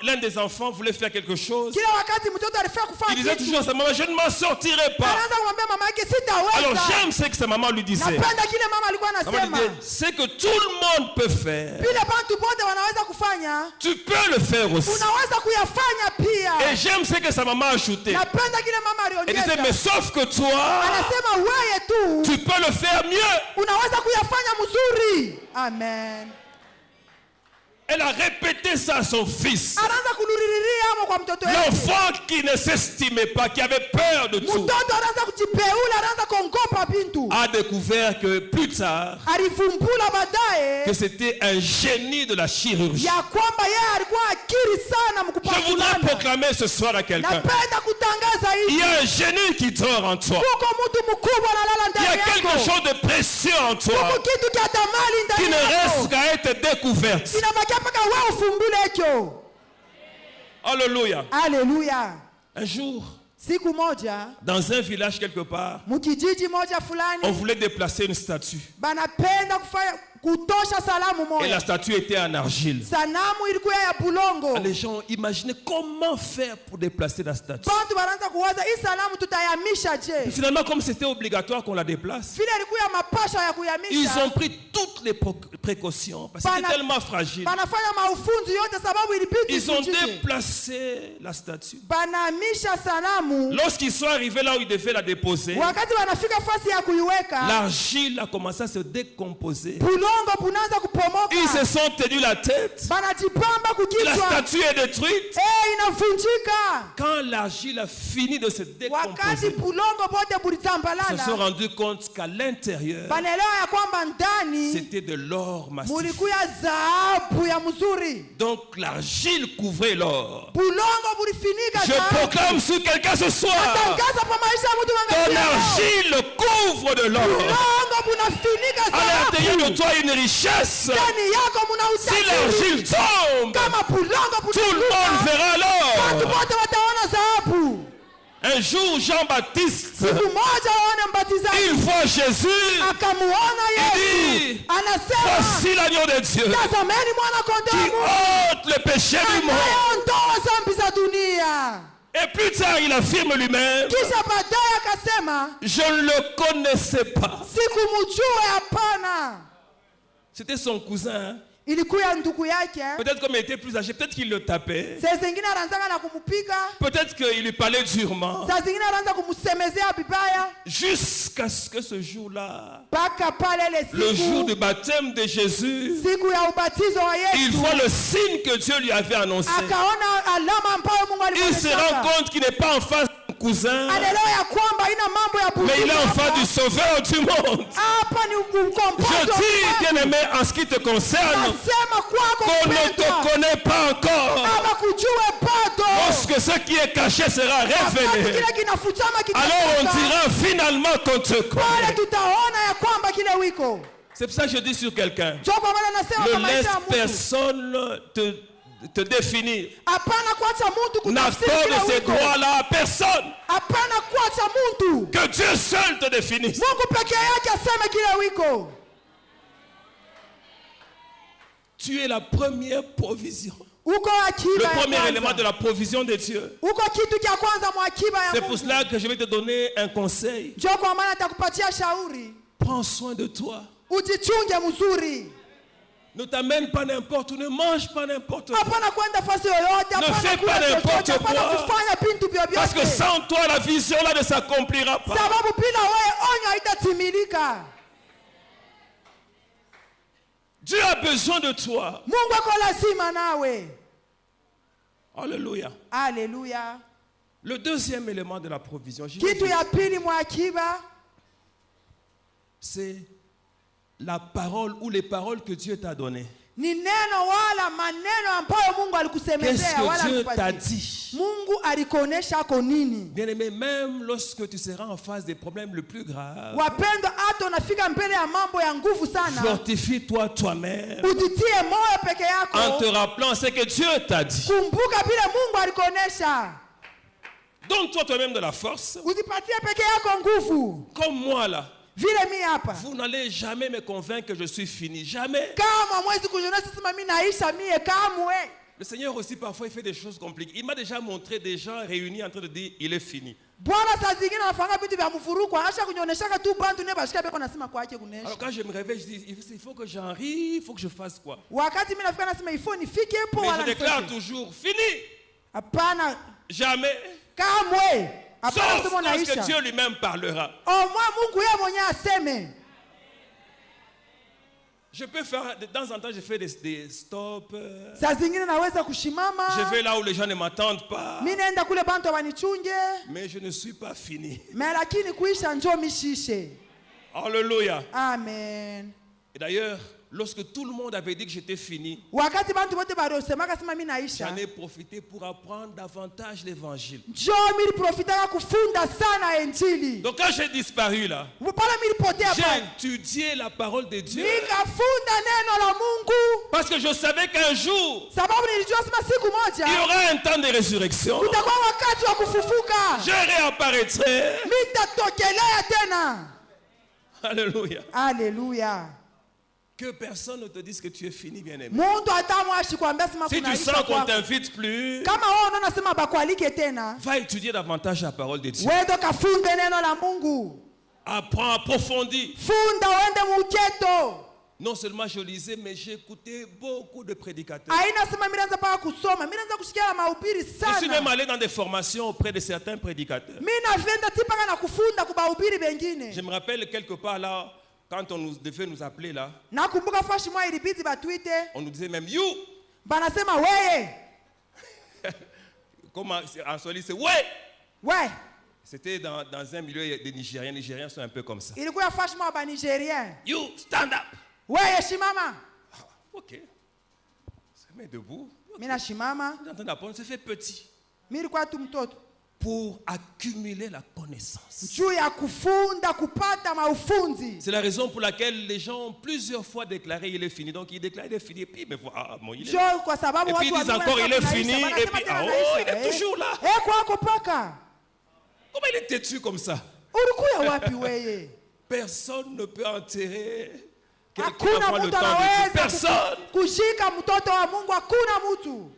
l'un des enfants voulait faire quelque chose, Kila wakati mtoto alifaa il kufanya disait kitu, toujours à sa maman, je ne m'en sortirai pas. anaanza kumwambia mama yake Alors sitaweza. j'aime ce que sa maman lui disait. Napenda kile mama alikuwa Maman lui anasema. disait, ce que tout le monde peut faire, Vile bantu bote wanaweza kufanya, tu peux le faire aussi. unaweza kuyafanya pia. Et j'aime ce que sa maman a ajouté. Napenda kile mama Elle disait, mais aliongeza. sauf que toi, Anasema wewe tu tu peux le faire mieux. unaweza kuyafanya mzuri. Amen. Elle a répété ça à son fils. Anaanza kuluriria hapo kwa mtoto wake. L'enfant qui ne s'estimait pas, qui avait peur de tout, Mtoto anaanza kujipeula, anaanza kuongopa bintu. a découvert que plus tard, Alivumbula que baadaye c'était un génie de la chirurgie. ya kwamba yeye alikuwa akili sana Je voudrais mkupatulana. proclamer ce soir à quelqu'un, Napenda kutangaza il hivi. y a un génie qui dort en toi. Kuko mtu mkubwa analala Il y a ndani quelque yako. chose de précieux en Kuko toi kitu kia tamani qui ndani ne reste yako. qu'à être découverte. Inabakia mpaka wewe ufumbule hicho. Alléluia. Haleluya. Un jour, Siku moja dans un village quelque part, mkijiji moja on fulani voulait déplacer une statue. banapenda kufanya kutosha salamu Et la moja. statue était en argile. Sanamu ilikuwa ya bulongo. Les gens imaginaient comment faire pour déplacer la statue. Bantu wanaanza kuwaza hii sanamu tutayamisha Et je? finalement, comme c'était obligatoire qu'on la déplace, Vile ilikuwa ya mapasha ya ils kuyamisha. ont pris toutes les précautions parce que c'était tellement fragile. Banafanya maufunzi yote sababu ilibidi Ils ont ivunjike. déplacé la statue. Banamisha sanamu. Lorsqu'ils sont arrivés là où ils devaient la déposer, Wakati wanafika fasi ya kuiweka, l'argile a commencé à se décomposer. bulongo bunaanza kupomoka. Ils se sont tenus la tête. Banajipamba La kukichwa. statue est détruite. Inavunjika. Quand l'argile a fini de se Wakati décomposer, bulongo bote ils se sont bulitambalala, rendus compte qu'à l'intérieur, banaelewa ya kwamba ndani c'était de l'or massif. mulikuya dhahabu ya mzuri. Donc l'argile couvrait l'or. Bulongo bulifinika Je dhahabu. proclame sur quelqu'un ce soir, Tangaza pa maisha ya mtu ton wangapi leo. argile couvre de l'or. Bulongo bunafinika À l'intérieur de dhahabu. toi, une richesse. Ndani yako muna Si utajiri. l'argile tombe, Kama bulongo tout le monde bunafinika, verra watu l'or. wote wataona dhahabu. Un jour, Jean-Baptiste, Siku moja waone mbatizaji il voit Jésus. akamuona Il Yesu dit, anasema, voici l'agneau de Dieu tazameni mwana kondoo qui wa Mungu ôte le péché du monde. anayeondoa dhambi za dunia. Et plus tard, il affirme lui-même, Kisha baadaye akasema, je ne le connaissais pas. sikumjue, hapana. C'était son cousin. Hein? Ilikuwa ndugu yake. Peut-être comme il était plus âgé, peut-être qu'il le tapait. Saa zingine anaanzanga na kumupiga, Peut-être qu'il lui parlait durement. saa zingine anaanza kumsemezea vibaya, Jusqu'à ce que ce jour-là, mpaka pale ile le jour siku, du baptême de Jésus, siku ya ubatizo wa il Yesu, voit le signe que Dieu lui avait annoncé. akaona alama ambayo Mungu Il se rend alimwonyesha. compte qu'il n'est pas en face de son cousin, Anaelewa ya kwamba haina mambo ya mais il est en face hapa. du Sauveur du monde. Hapa ni Je ukombozi wa dis, Mungu. bien-aimé, en ce qui te concerne, Nasema kwako qu'on ne mpendwa, te connaît pas encore. hawakujue bado. Lorsque ce ce qui est caché sera wakati révélé. kile kinafuchama Alors on kitafuta, dira finalement qu'on te pale connaît. tutaona ya kwamba kile wiko. C'est pour ça que je dis sur quelqu'un, Ndio kwa maana nasema ne kwa maisha laisse ya mtu, personne te définir. hapana kuacha mtu kutafsiri N'accorde kile ces wiko. droits-là à personne. Hapana kuacha mtu. Que Dieu seul te définisse. Mungu peke yake aseme kile wiko. Tu es la première provision. Uko Le akiba ya premier élément kwanza. de la provision de Dieu. Uko kitu cha kwanza mwa akiba ya C'est pour Mungu. cela que je vais te donner un conseil. Ndio kwa maana atakupatia shauri. Prends soin de toi. Ujichunge mzuri. Ne t'amène pas n'importe où, ne mange pas n'importe où. Hapana kwenda fasi yoyote, Ne hapana fais kula pas chochote, n'importe hapana quoi. kufanya bintu Parce que vyovyote. sans toi, la vision là ne s'accomplira pas. Sababu bila wewe onyo haitatimilika. Dieu a besoin de toi. Mungu ako lazima nawe. Alléluia. Haleluya. Le deuxième élément de la provision, j'y vais Kitu vite, ya pili mwa akiba c'est la parole ou les paroles que Dieu t'a données. ni neno wala maneno ambayo Mungu Qu'est-ce alikusemezea wala que Dieu t'a alikupatia. dit? Mungu alikuonesha ako nini. Bien-aimé, même lorsque tu seras en face des problèmes les plus graves, Wapendwa, hata unafika mbele ya mambo ya nguvu sana, fortifie-toi toi-même ujitie moyo peke yako, en te rappelant ce que Dieu t'a dit. kumbuka vile Mungu alikuonesha. Donne-toi toi-même de la force. Ujipatie peke yako nguvu. Comme moi là, Vile mi hapa, vous n'allez jamais me convaincre que je suis fini. Jamais. kama mwezi kunyonyesha sema mimi naisha mie kamwe. Le Seigneur aussi parfois il fait des choses compliquées. Il m'a déjà montré des gens réunis en train de dire il est fini. Bwana saa zingine anafanya vitu vya mfuruko, asha kunyonyeshaka tu bantu ne bashika beko nasema kwa yake kunesha. Alors quand je me réveille, je dis il faut que j'en rie, il faut que je fasse quoi. Wakati mimi nafika nasema ifo nifike hapo Mais wala je déclare nifike. toujours fini. Hapana, Jamais. kamwe. Hapana Sauf kusema lorsque naisha. Dieu lui-même parlera. Au moins Mungu yeye mwenyewe aseme. Je peux faire, de temps en temps, je fais des stops. Saa zingine naweza kushimama. Je vais là où les gens ne m'attendent pas. Mimi naenda kule bantu wanichunge. Mais je ne suis pas fini. Mais lakini kuisha njoo mishishe. Alléluia. Amen. Et d'ailleurs, lorsque tout le monde avait dit que j'étais fini, Wakati bantu wote bariosemaka sema mimi naisha. j'en ai profité pour apprendre davantage l'évangile. Njoo mimi profitaka kufunda sana injili. Donc quand j'ai disparu là, Pale mimi potea j'ai pale. étudié la parole de Dieu. Nikafunda neno la Mungu. Parce que je savais qu'un jour, Sababu nilijua sema siku il y moja aura un temps de résurrection. utakuwa wakati wa kufufuka. Je réapparaîtrai. Mitatokelea tena. Alléluia. Haleluya. Que personne ne te dise que tu es fini, bien-aimé. Muntu atamwashi kuambia sema Si tu kunaisha sens qu'on kwako. t'invite plus, Kama wewe unaona sema bakualike tena, va étudier davantage la parole de Dieu. wewe kafunde neno la Mungu. Apprends, approfondis. Funda uende mucheto. Non seulement je lisais, mais j'ai écouté beaucoup de prédicateurs. Haina sema mimi naanza paka kusoma, mimi naanza kusikia mahubiri Je suis même sana. allé dans des formations auprès de certains prédicateurs. Mimi navenda tipaka na kufunda kubahubiri bengine. Je me rappelle quelque part là, quand on devait nous appeler là, Nakumbuka fashi mwa ilibidi batwite, on nous disait même you. banasema weye. Comment en Swahili c'est ouais. Ouais. C'était dans un milieu des Nigériens. Les Nigériens sont un peu comme ça. Ilikuwa fashi mwa ba Nigerian. You stand up. Weye shimama. Ok. Se met debout. Mimi na shimama. On est en train d'apprendre, se fait petit. Mimi nilikuwa tu mtoto. Pour accumuler la connaissance. Juu ya kufunda kupata maufunzi. C'est la raison pour laquelle les gens ont plusieurs fois déclaré il est fini. Donc ils déclarent il est fini et puis mais voilà, bon, il est. Njoo kwa sababu Et puis watu ils disent encore il est fini et puis oh, il est Eh, toujours là. kwako paka. Comment il est têtu comme ça? Ulikuya wapi weye? Personne ne peut enterrer quelqu'un Hakuna avant le mtu temps de Dieu. anaweza Personne. kushika mtoto wa Mungu, hakuna mtu.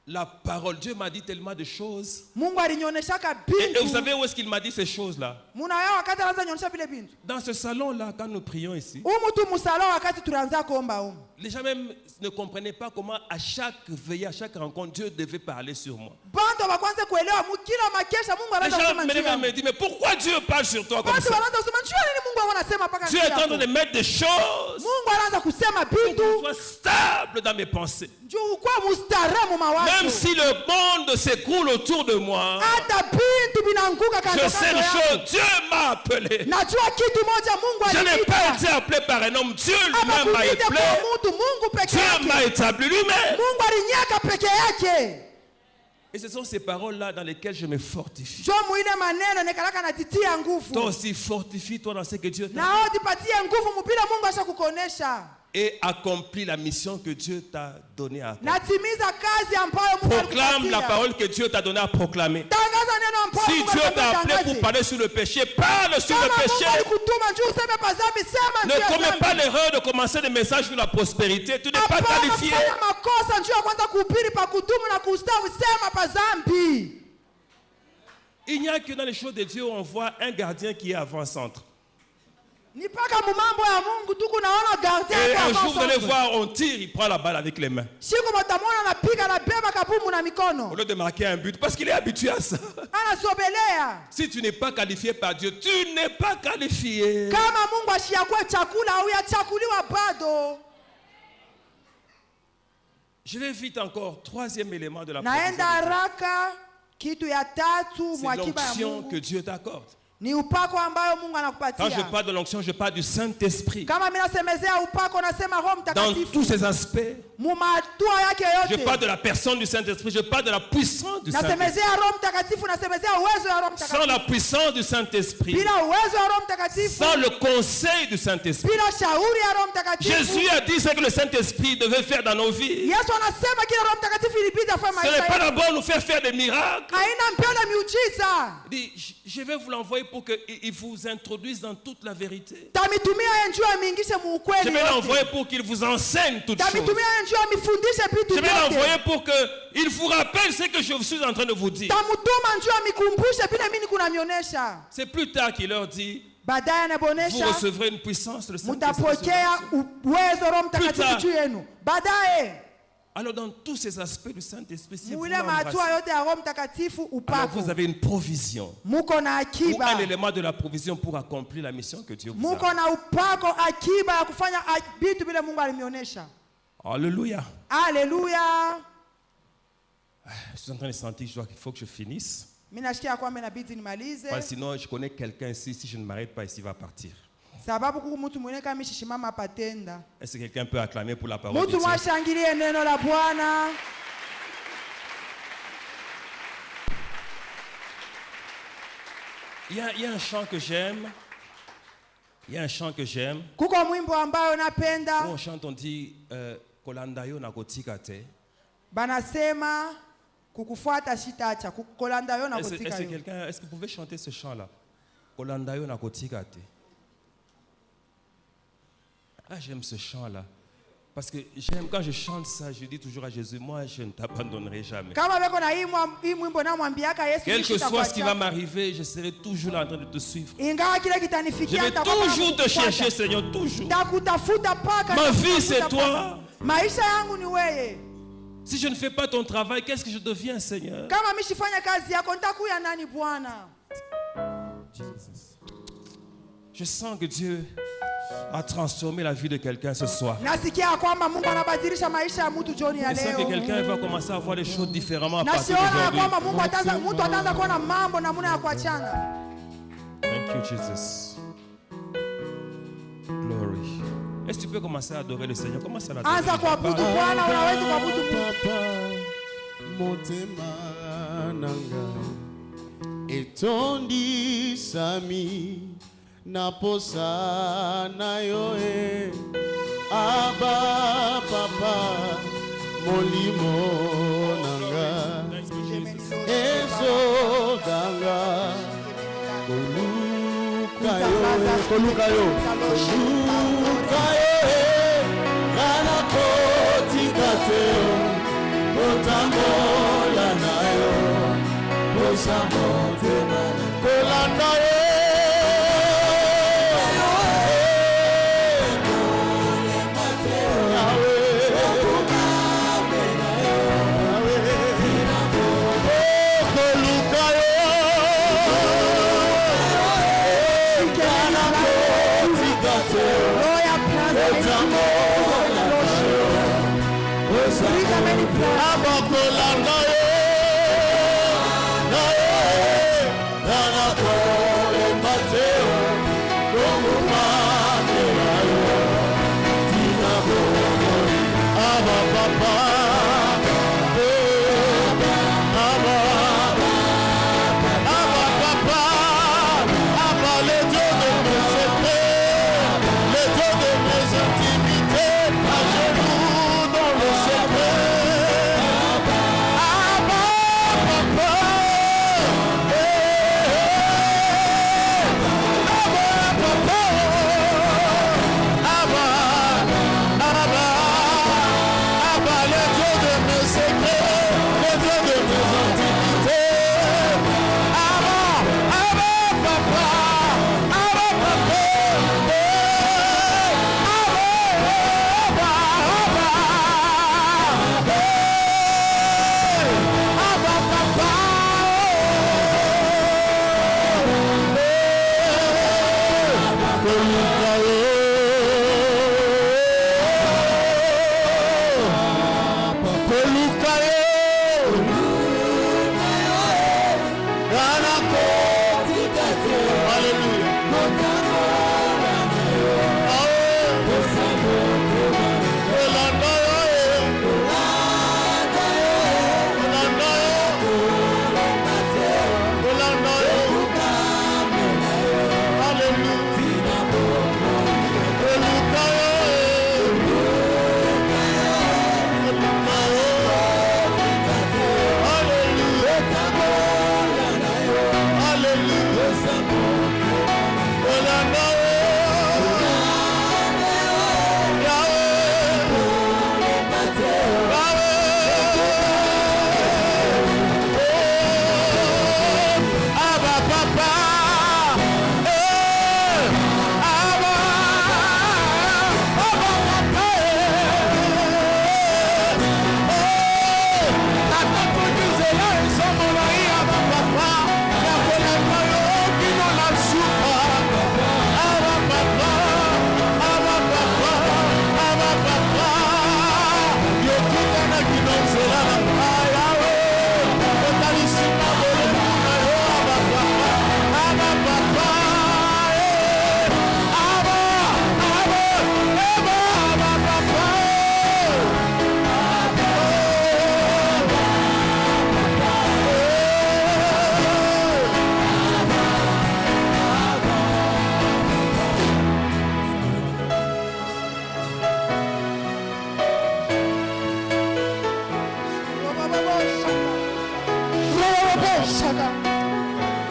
La parole, Dieu m'a dit tellement de choses. Mungu alinyonyeshaka Et vous bintu. savez où est-ce qu'il m'a dit ces choses-là? Munayo wakati anaanza nyonyesha vile bintu. Dans ce salon-là, quand nous prions ici, Umu tu musalo wakati tunaanza kuomba umu. les gens même ne comprenaient pas comment à chaque veillée, à chaque rencontre, Dieu devait parler sur moi. Bantu wakwanza kuelewa kila makesha Mungu Les anaanza gens kusema njia. me disent, mais pourquoi Dieu parle sur toi comme Bantu ça? wanaanza kusema njia nini Mungu anasema paka Dieu est en train de njia. mettre des choses Mungu anaanza kusema pour que je bintu. sois stable dans mes pensées. Njoo kwa mustarehe mawazo. Même si le monde s'écroule autour de moi, Hata bintu binanguka kando je sais kando une yako. chose, Dieu m'a appelé. Najua kitu moja Mungu Je n'ai pas aliniita. été appelé par un homme, Dieu lui-même m'a Abakuita appelé. kwa mtu Mungu peke Dieu m'a yake. établi lui-même. Mungu alinyaka peke yake. Et ce sont ces paroles-là dans lesquelles je me fortifie. njo muile maneno nikalaka natitia nguvu. Toi aussi, fortifie-toi dans ce que Dieu t'a Nao tipatie nguvu mupila Mungu asha kukonesha. et accomplis la mission que Dieu t'a donnée à accomplir. Natimiza kazi ambayo Mungu Proclame la alikupatia. parole que Dieu t'a donnée à proclamer. Tangaza neno ambayo Si Mungu Dieu t'a appelé alikupatia. pour parler sur le péché, parle sur le Kama Mungu péché. alikutuma njoo useme pa dhambi, sema Ne njoo ya commets dhambi. pas l'erreur de commencer des messages sur la prospérité. Tu n'es pas Hapana qualifié. kufanya makosa njoo ya kwanza kuhubiri pa kudumu na kustawi, sema pa dhambi. Il n'y a que dans les choses de Dieu où on voit un gardien qui est avant-centre. Ni paka mu mambo ya Mungu tu kunaona gardien Et kwa un jour, vous allez avant-centre. voir, on tire, il prend la balle avec les mains. Siku mtamwona anapiga na beba kabumu na Au mikono. lieu de marquer un but, parce qu'il est habitué à ça. Anasobelea. Si tu n'es pas qualifié par Dieu, tu n'es pas qualifié. Kama Mungu ashiakwe chakula au yachakuliwa bado. Je vais vite encore. Troisième élément de la Naenda provision. haraka, kitu ya tatu C'est mwakiba ya l'onction que Mungu Dieu t'accorde. ni upako ambayo Mungu Quand je anakupatia. parle de l'onction, je parle du Saint-Esprit. Kama mimi nasemezea upako nasema Roho Dans Mtakatifu. tous ses aspects. Mu matua yake Je parle yote. de la personne du Saint-Esprit. Je parle de la puissance du Saint-Esprit. Nasemezea Roho Mtakatifu, nasemezea uwezo wa Roho Sans Mtakatifu. la puissance du Saint-Esprit, Bila uwezo wa Roho Mtakatifu, sans le conseil du Saint-Esprit, bila shauri ya Roho Mtakatifu. Jésus a dit ce que le Saint-Esprit devait faire dans nos vies. Yesu anasema kila Roho Mtakatifu ilibidi afanye Ce n'est maisha pas yetu. d'abord nous faire faire des miracles. Haina mpenda miujiza. Il dit, je vais vous l'envoyer pour qu'il vous introduise dans toute la vérité. Tamitumia yeye njoo amingishe mu Je ukweli vais l'envoyer yote. pour qu'il vous enseigne toutes choses. Tamitumia yeye njoo amifundishe vitu Je vais vyote. l'envoyer pour qu'il vous rappelle ce que je suis en train de vous dire. Tamutuma njoo amikumbushe vile mimi kunanionyesha. C'est plus tard qu'il leur dit, Baadaye vous anabonesha recevrez une puissance, le Saint-Esprit. mtapokea uwezo Roho Plus Mtakatifu tard. juu yenu. Baadaye Alors dans tous ces aspects du Saint-Esprit, si vous muile mahatua l'embrassez, yote ya Roho Mtakatifu alors upako. vous avez une provision. Muko na Ou akiba. un élément de la provision pour accomplir la mission que Dieu vous Muko a. na upako akiba ya kufanya vitu vile Mungu alimionyesha. Alléluia. Haleluya. Je suis en train de sentir qu'il faut que je finisse. Mimi nashikia kwamba inabidi nimalize. Parce que sinon, je connais quelqu'un ici, si je ne m'arrête pas ici, il va partir. Sababu kuku mtu mwingine kama mishishimama patenda. Est-ce que quelqu'un peut acclamer pour la parole de Mtu Dieu? mwashangilie neno la Bwana. Il y a un chant que j'aime. Il y a un chant que j'aime. Kuko mwimbo ambayo Où napenda. on chante, on dit Kolandayo na kotika te. Banasema kukufuata shitacha, kukolanda yo na Est-ce kutika yo. est-ce que vous pouvez chanter ce chant-là? Kolandayo na kotika te. Ah, j'aime ce chant-là. Parce que j'aime quand je chante ça, je dis toujours à Jésus, moi je ne t'abandonnerai jamais. Kama beko na hii mwimbo namwambiaka Yesu Quel que nishita soit ce qui va kuacha. m'arriver, je serai toujours là en train de te suivre. Ingawa kile Je kitanifikia vais nitakuwa toujours te nakufuata. chercher, Seigneur, toujours. Takutafuta paka. Ma vie, takutafuta c'est paka. toi. Maisha yangu ni wewe. Si je ne fais pas ton travail, qu'est-ce que je deviens, Seigneur? Kama mishifanya kazi yako nitakuya nani Bwana? Je sens que Dieu a transformé la vie de quelqu'un ce soir. Nasikia kwamba Mungu anabadilisha maisha ya mtu jioni ya Je sens que leo. quelqu'un va commencer à voir les choses différemment à partir Nasiona ya d'aujourd'hui. kwamba mtu ataanza kuona mambo namna ya kuachana. Thank you, Jesus. Glory. Est-ce que tu peux commencer à adorer le Seigneur? Commence à l'adorer. Anza kuabudu Bwana, unaweza kuabudu Mungu. Papa, motema nanga etondi sami na posa na yo e aba papa molimo nanga Thank you, Jesus. ezoganga koluka yo ngana kotika te otambola na yo posa motema kolanda yo Roho ya plaza. Bring many plans. Papa,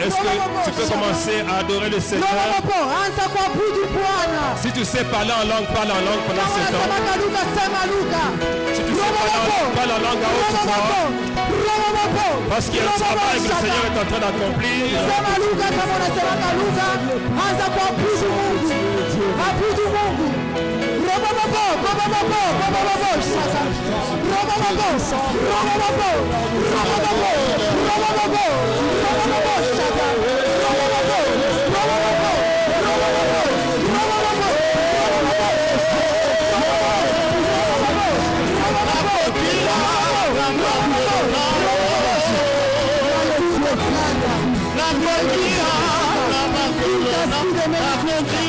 Est-ce que tu peux commencer à adorer le Seigneur? Si tu sais parler en langue, parle en langue pendant ce temps. Si tu sais parler en langue à haute voix, parce qu'il y a un travail que le Seigneur est en train d'accomplir.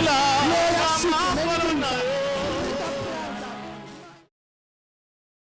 La